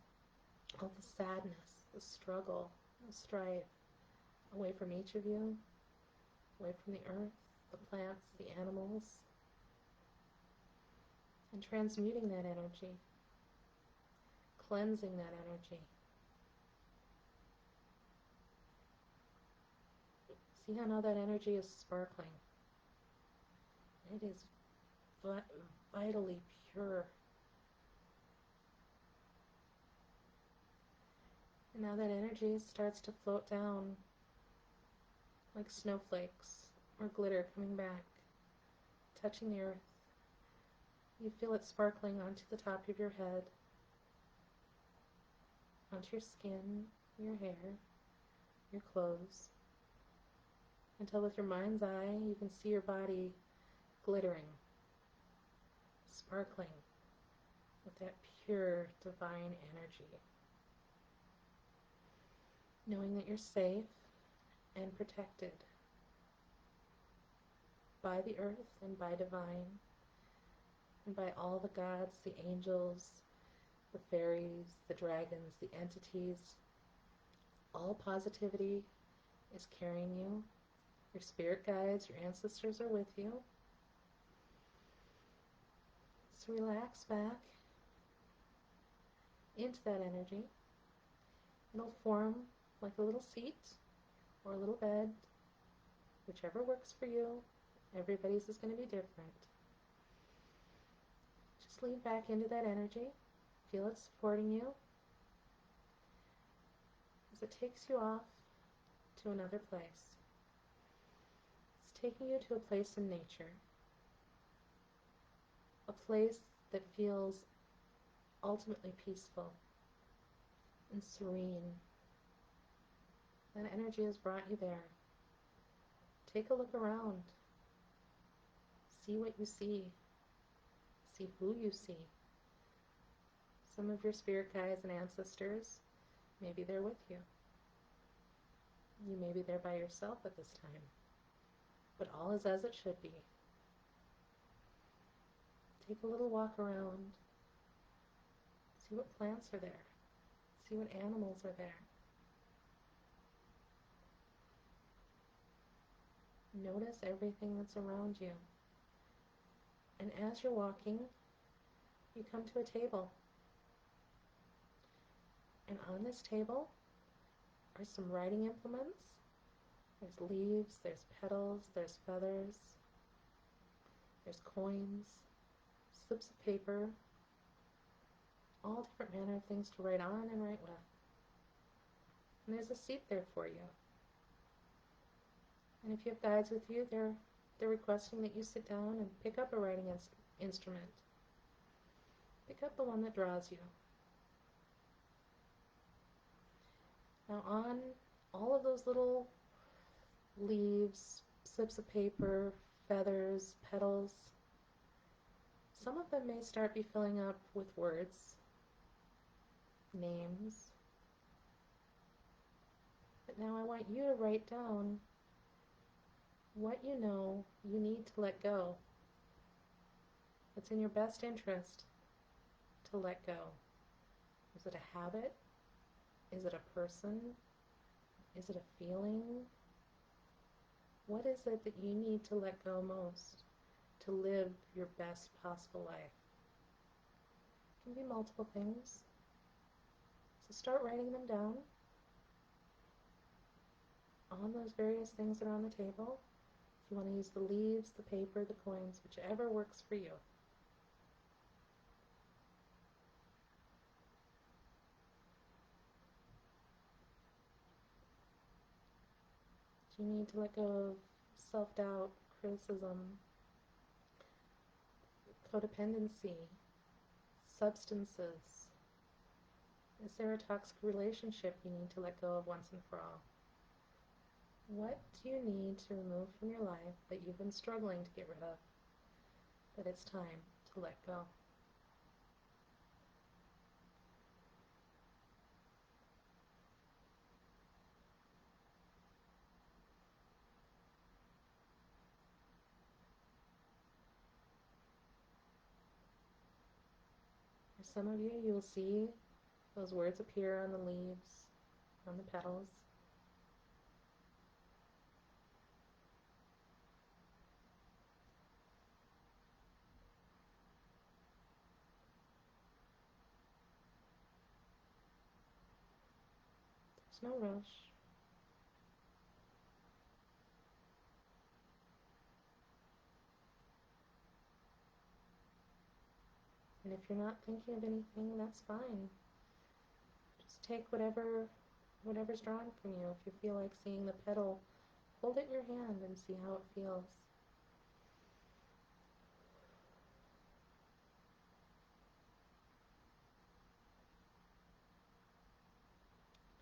S1: all the sadness, the struggle, the strife, away from each of you, away from the earth, the plants, the animals, and transmuting that energy, cleansing that energy. See how now that energy is sparkling. It is vitally pure. And now that energy starts to float down like snowflakes or glitter coming back, touching the earth. You feel it sparkling onto the top of your head, onto your skin, your hair, your clothes, until with your mind's eye you can see your body glittering, sparkling with that pure divine energy. Knowing that you're safe and protected by the earth and by divine and by all the gods, the angels, the fairies, the dragons, the entities. All positivity is carrying you. Your spirit guides, your ancestors are with you. So relax back into that energy. It'll form like a little seat or a little bed, whichever works for you. Everybody's is going to be different. Just lean back into that energy. Feel it supporting you as it takes you off to another place. It's taking you to a place in nature, a place that feels ultimately peaceful and serene. That energy has brought you there. Take a look around. See what you see. See who you see. Some of your spirit guides and ancestors, maybe they're with you. You may be there by yourself at this time. But all is as it should be. Take a little walk around. See what plants are there. See what animals are there. Notice everything that's around you. And as you're walking, you come to a table. And on this table are some writing implements. There's leaves, there's petals, there's feathers, there's coins, slips of paper, all different manner of things to write on and write with. And there's a seat there for you. And if you have guides with you, they're requesting that you sit down and pick up a writing instrument. Pick up the one that draws you. Now on all of those little leaves, slips of paper, feathers, petals, some of them may start be filling up with words, names. But now I want you to write down what you know you need to let go. It's in your best interest to let go. Is it a habit? Is it a person? Is it a feeling? What is it that you need to let go most to live your best possible life? It can be multiple things. So start writing them down on those various things that are on the table. If you want to use the leaves, the paper, the coins, whichever works for you. You need to let go of self-doubt, criticism, codependency, substances. Is there a toxic relationship you need to let go of once and for all? What do you need to remove from your life that you've been struggling to get rid of? That it's time to let go. For some of you, you'll see those words appear on the leaves, on the petals. There's no rush. And if you're not thinking of anything, that's fine. Just take whatever's drawn from you. If you feel like seeing the petal, hold it in your hand and see how it feels.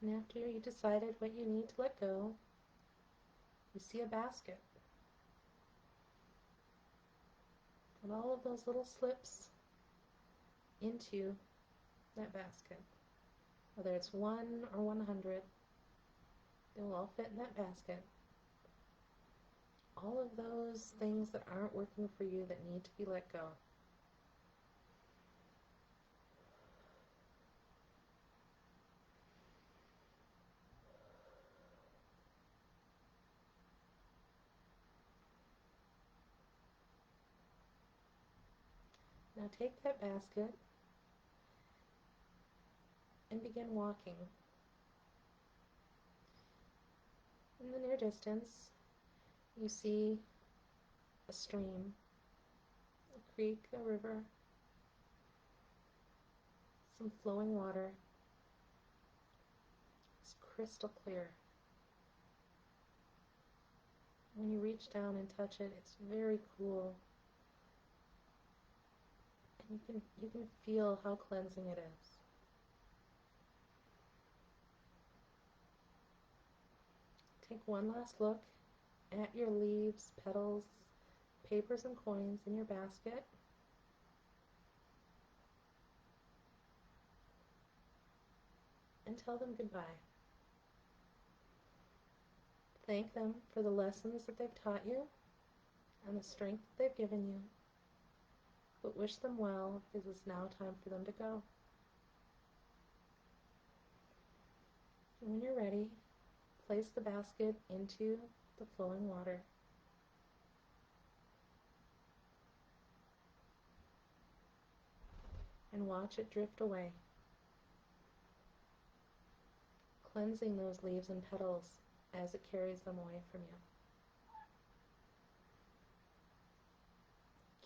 S1: And after you decided what you need to let go, you see a basket. Put all of those little slips into that basket. Whether it's 1 or 100, they will all fit in that basket. All of those things that aren't working for you that need to be let go. Now take that basket and begin walking. In the near distance, you see a stream, a creek, a river, some flowing water. It's crystal clear. When you reach down and touch it, it's very cool. And you can feel how cleansing it is. Take one last look at your leaves, petals, papers, and coins in your basket. And tell them goodbye. Thank them for the lessons that they've taught you and the strength that they've given you. But wish them well, because it's now time for them to go. And when you're ready, place the basket into the flowing water. And watch it drift away, cleansing those leaves and petals as it carries them away from you.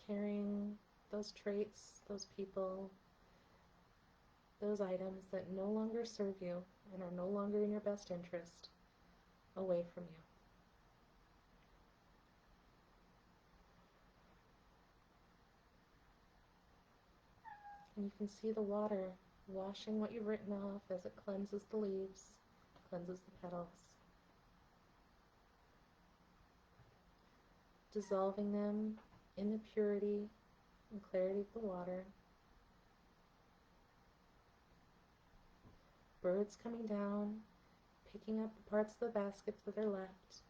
S1: Carrying those traits, those people, those items that no longer serve you and are no longer in your best interest away from you. And you can see the water washing what you've written off as it cleanses the leaves, cleanses the petals, dissolving them in the purity and clarity of the water. Birds coming down, picking up the parts of the baskets that are left, so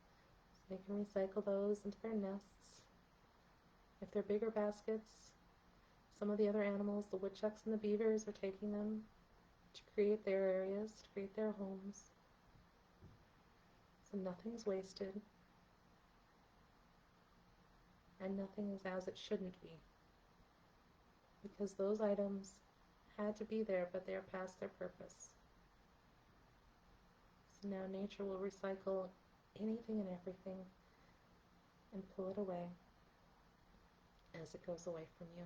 S1: they can recycle those into their nests. If they're bigger baskets, some of the other animals, the woodchucks and the beavers, are taking them to create their areas, to create their homes. So nothing's wasted, and nothing is as it shouldn't be, because those items had to be there, but they are past their purpose. So now nature will recycle anything and everything and pull it away as it goes away from you.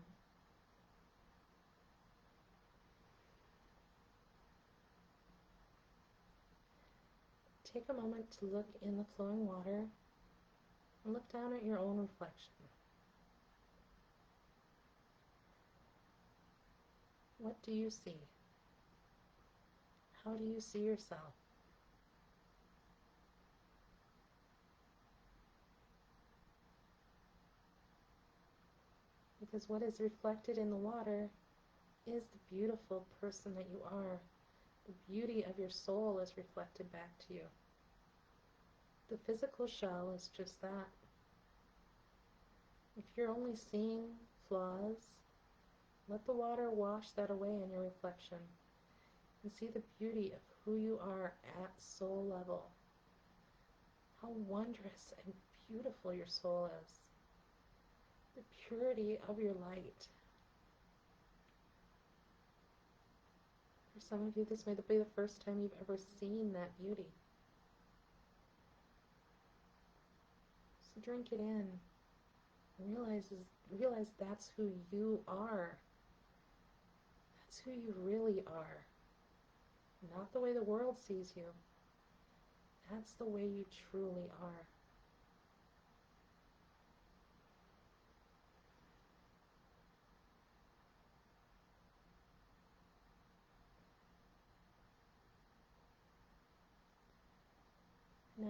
S1: Take a moment to look in the flowing water and look down at your own reflection. What do you see? How do you see yourself? Because what is reflected in the water is the beautiful person that you are. The beauty of your soul is reflected back to you. The physical shell is just that. If you're only seeing flaws, let the water wash that away in your reflection and see the beauty of who you are at soul level. How wondrous and beautiful your soul is. The purity of your light. For some of you, this may be the first time you've ever seen that beauty. So drink it in. Realize that's who you are. That's who you really are. Not the way the world sees you. That's the way you truly are.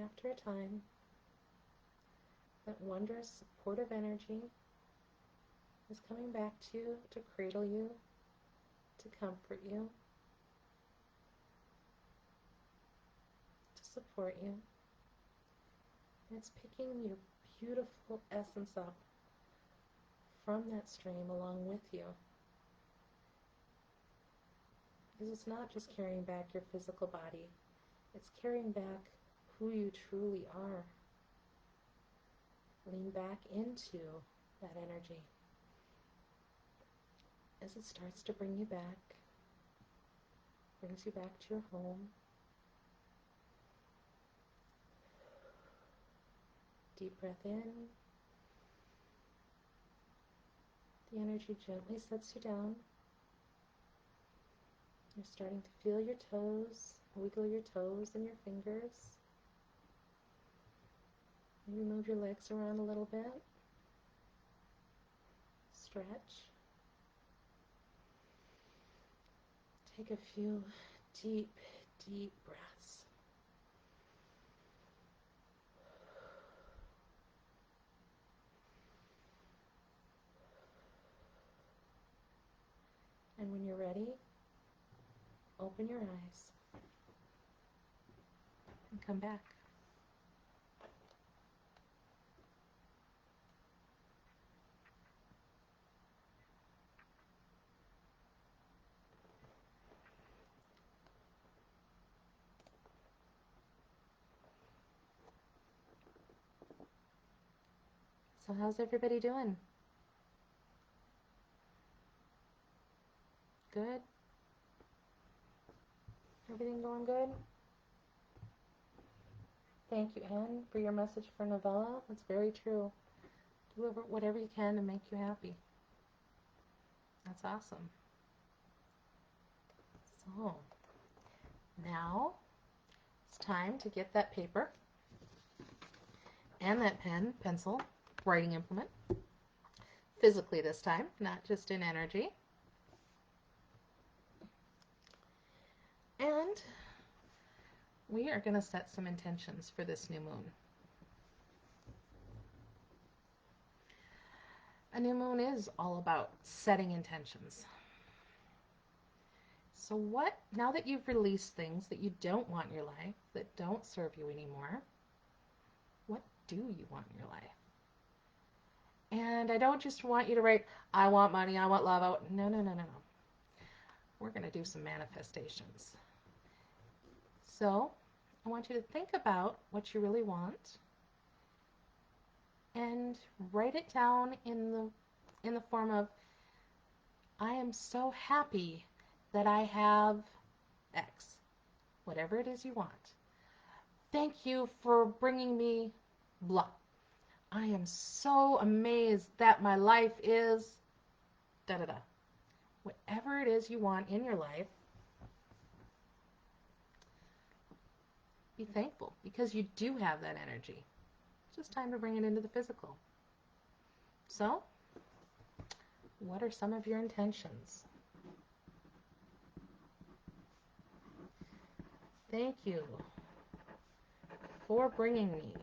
S1: after a time, that wondrous, supportive energy is coming back to you to cradle you, to comfort you, to support you. And it's picking your beautiful essence up from that stream along with you. Because it's not just carrying back your physical body, it's carrying back who you truly are. Lean back into that energy as it starts to bring you back, brings you back to your home. Deep breath in. The energy gently sets you down. You're starting to feel your toes, wiggle your toes and your fingers. Maybe move your legs around a little bit. Stretch. Take a few deep, deep breaths. And when you're ready, open your eyes and come back. So how's everybody doing? Good? Everything going good? Thank you, Anne, for your message for Novella. It's very true. Do whatever you can to make you happy. That's awesome. So, now it's time to get that paper and that pen, pencil, writing implement. Physically this time, not just in energy. And we are going to set some intentions for this new moon. A new moon is all about setting intentions. So what, now that you've released things that you don't want in your life, that don't serve you anymore, what do you want in your life? And I don't just want you to write, I want money, I want love, no. We're going to do some manifestations. So I want you to think about what you really want and write it down in the form of, I am so happy that I have X, whatever it is you want. Thank you for bringing me blah. I am so amazed that my life is da-da-da. Whatever it is you want in your life, be thankful because you do have that energy. It's just time to bring it into the physical. So, what are some of your intentions? Thank you for bringing me.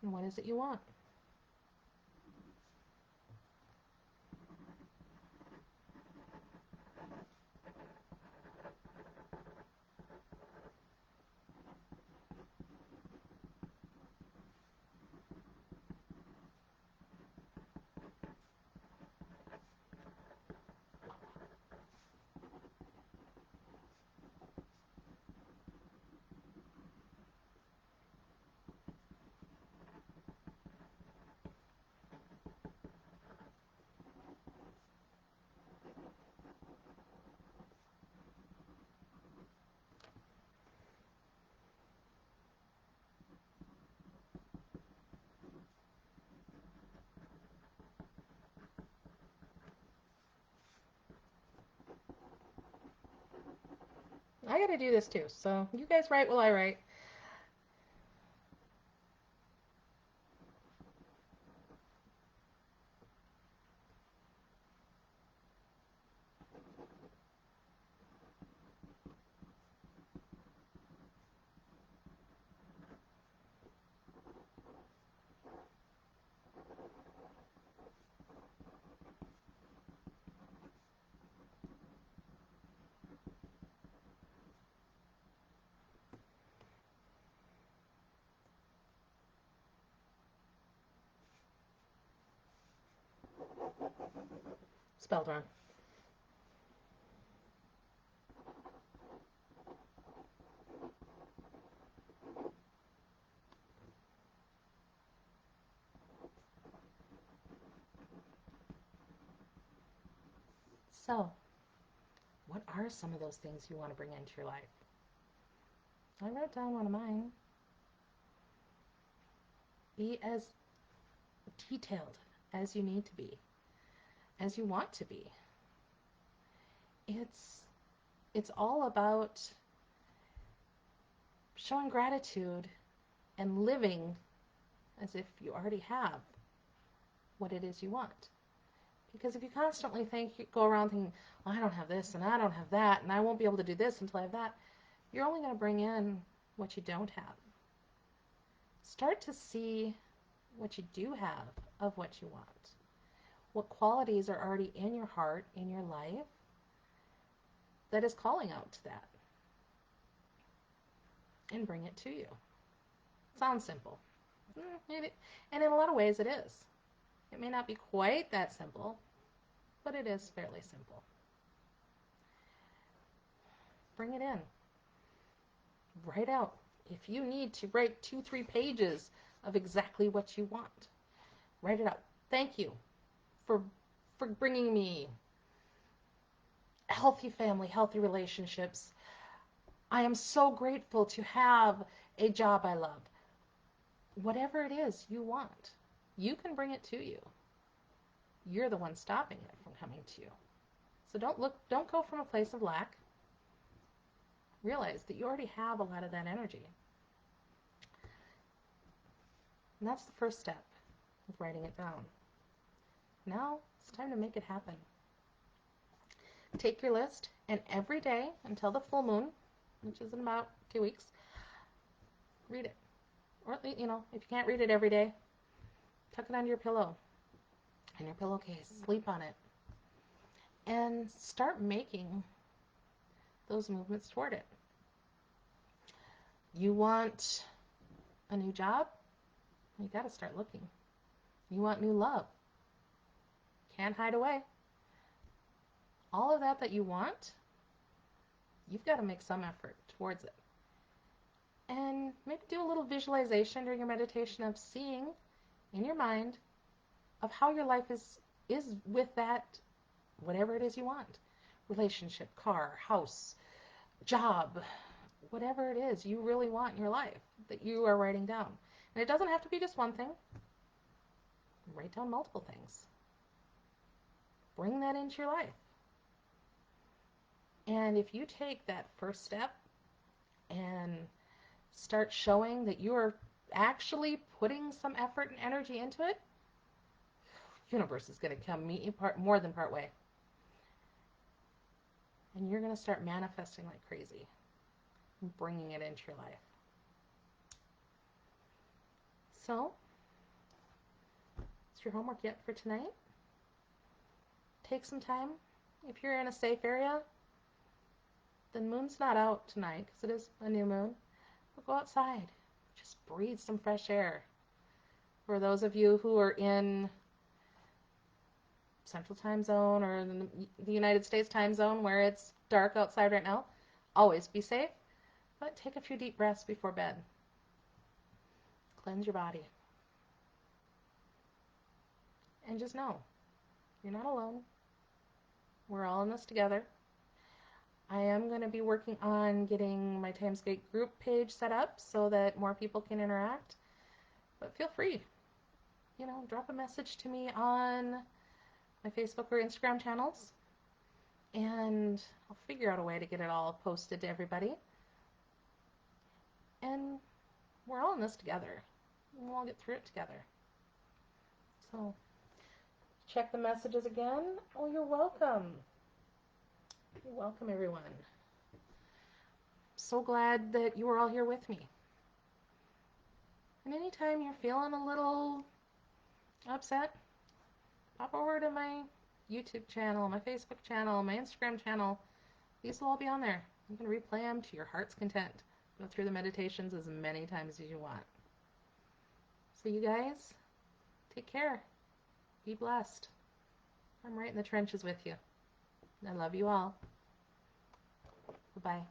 S1: And what is it you want? I gotta do this too, so you guys write while I write. Spelled wrong. So, what are some of those things you want to bring into your life? I wrote down one of mine. Be as detailed as you need to be, as you want to be. It's all about showing gratitude and living as if you already have what it is you want. Because if you constantly go around thinking, well, I don't have this and I don't have that and I won't be able to do this until I have that, you're only going to bring in what you don't have. Start to see what you do have of what you want. What qualities are already in your heart, in your life, that is calling out to that. And bring it to you. Sounds simple. And in a lot of ways it is. It may not be quite that simple, but it is fairly simple. Bring it in. Write out. If you need to write 2-3 pages of exactly what you want, write it out. Thank you for bringing me a healthy family, healthy relationships. I am so grateful to have a job I love. Whatever it is you want, you can bring it to you. You're the one stopping it from coming to you. So don't go from a place of lack. Realize that you already have a lot of that energy. And that's the first step of writing it down. Now it's time to make it happen. Take your list and every day until the full moon, which is in about 2 weeks, read it. Or, if you can't read it every day, tuck it under your pillow, in your pillowcase, sleep on it, and start making those movements toward it. You want a new job? You got to start looking. You want new love? Can't hide away. All of that you want, you've got to make some effort towards it. And maybe do a little visualization during your meditation of seeing in your mind of how your life is with that, whatever it is you want. Relationship, car, house, job, whatever it is you really want in your life that you are writing down. And it doesn't have to be just one thing. Write down multiple things. Bring that into your life. And if you take that first step and start showing that you are actually putting some effort and energy into it, the universe is going to come meet you more than part way. And you're going to start manifesting like crazy, bringing it into your life. So, it's your homework yet for tonight. Take some time. If you're in a safe area, the moon's not out tonight because it is a new moon. But go outside. Just breathe some fresh air. For those of you who are in Central Time Zone or the United States time zone where it's dark outside right now, always be safe, but take a few deep breaths before bed. Cleanse your body. And just know, you're not alone. We're all in this together. I am going to be working on getting my Timescape group page set up so that more people can interact. But feel free. Drop a message to me on my Facebook or Instagram channels. And I'll figure out a way to get it all posted to everybody. And we're all in this together. We'll all get through it together. So, check the messages again. Oh, you're welcome. You're welcome, everyone. So glad that you were all here with me. And anytime you're feeling a little upset, pop over to my YouTube channel, my Facebook channel, my Instagram channel. These will all be on there. You can replay them to your heart's content. Go through the meditations as many times as you want. So you guys, take care. Be blessed. I'm right in the trenches with you. I love you all. Bye-bye.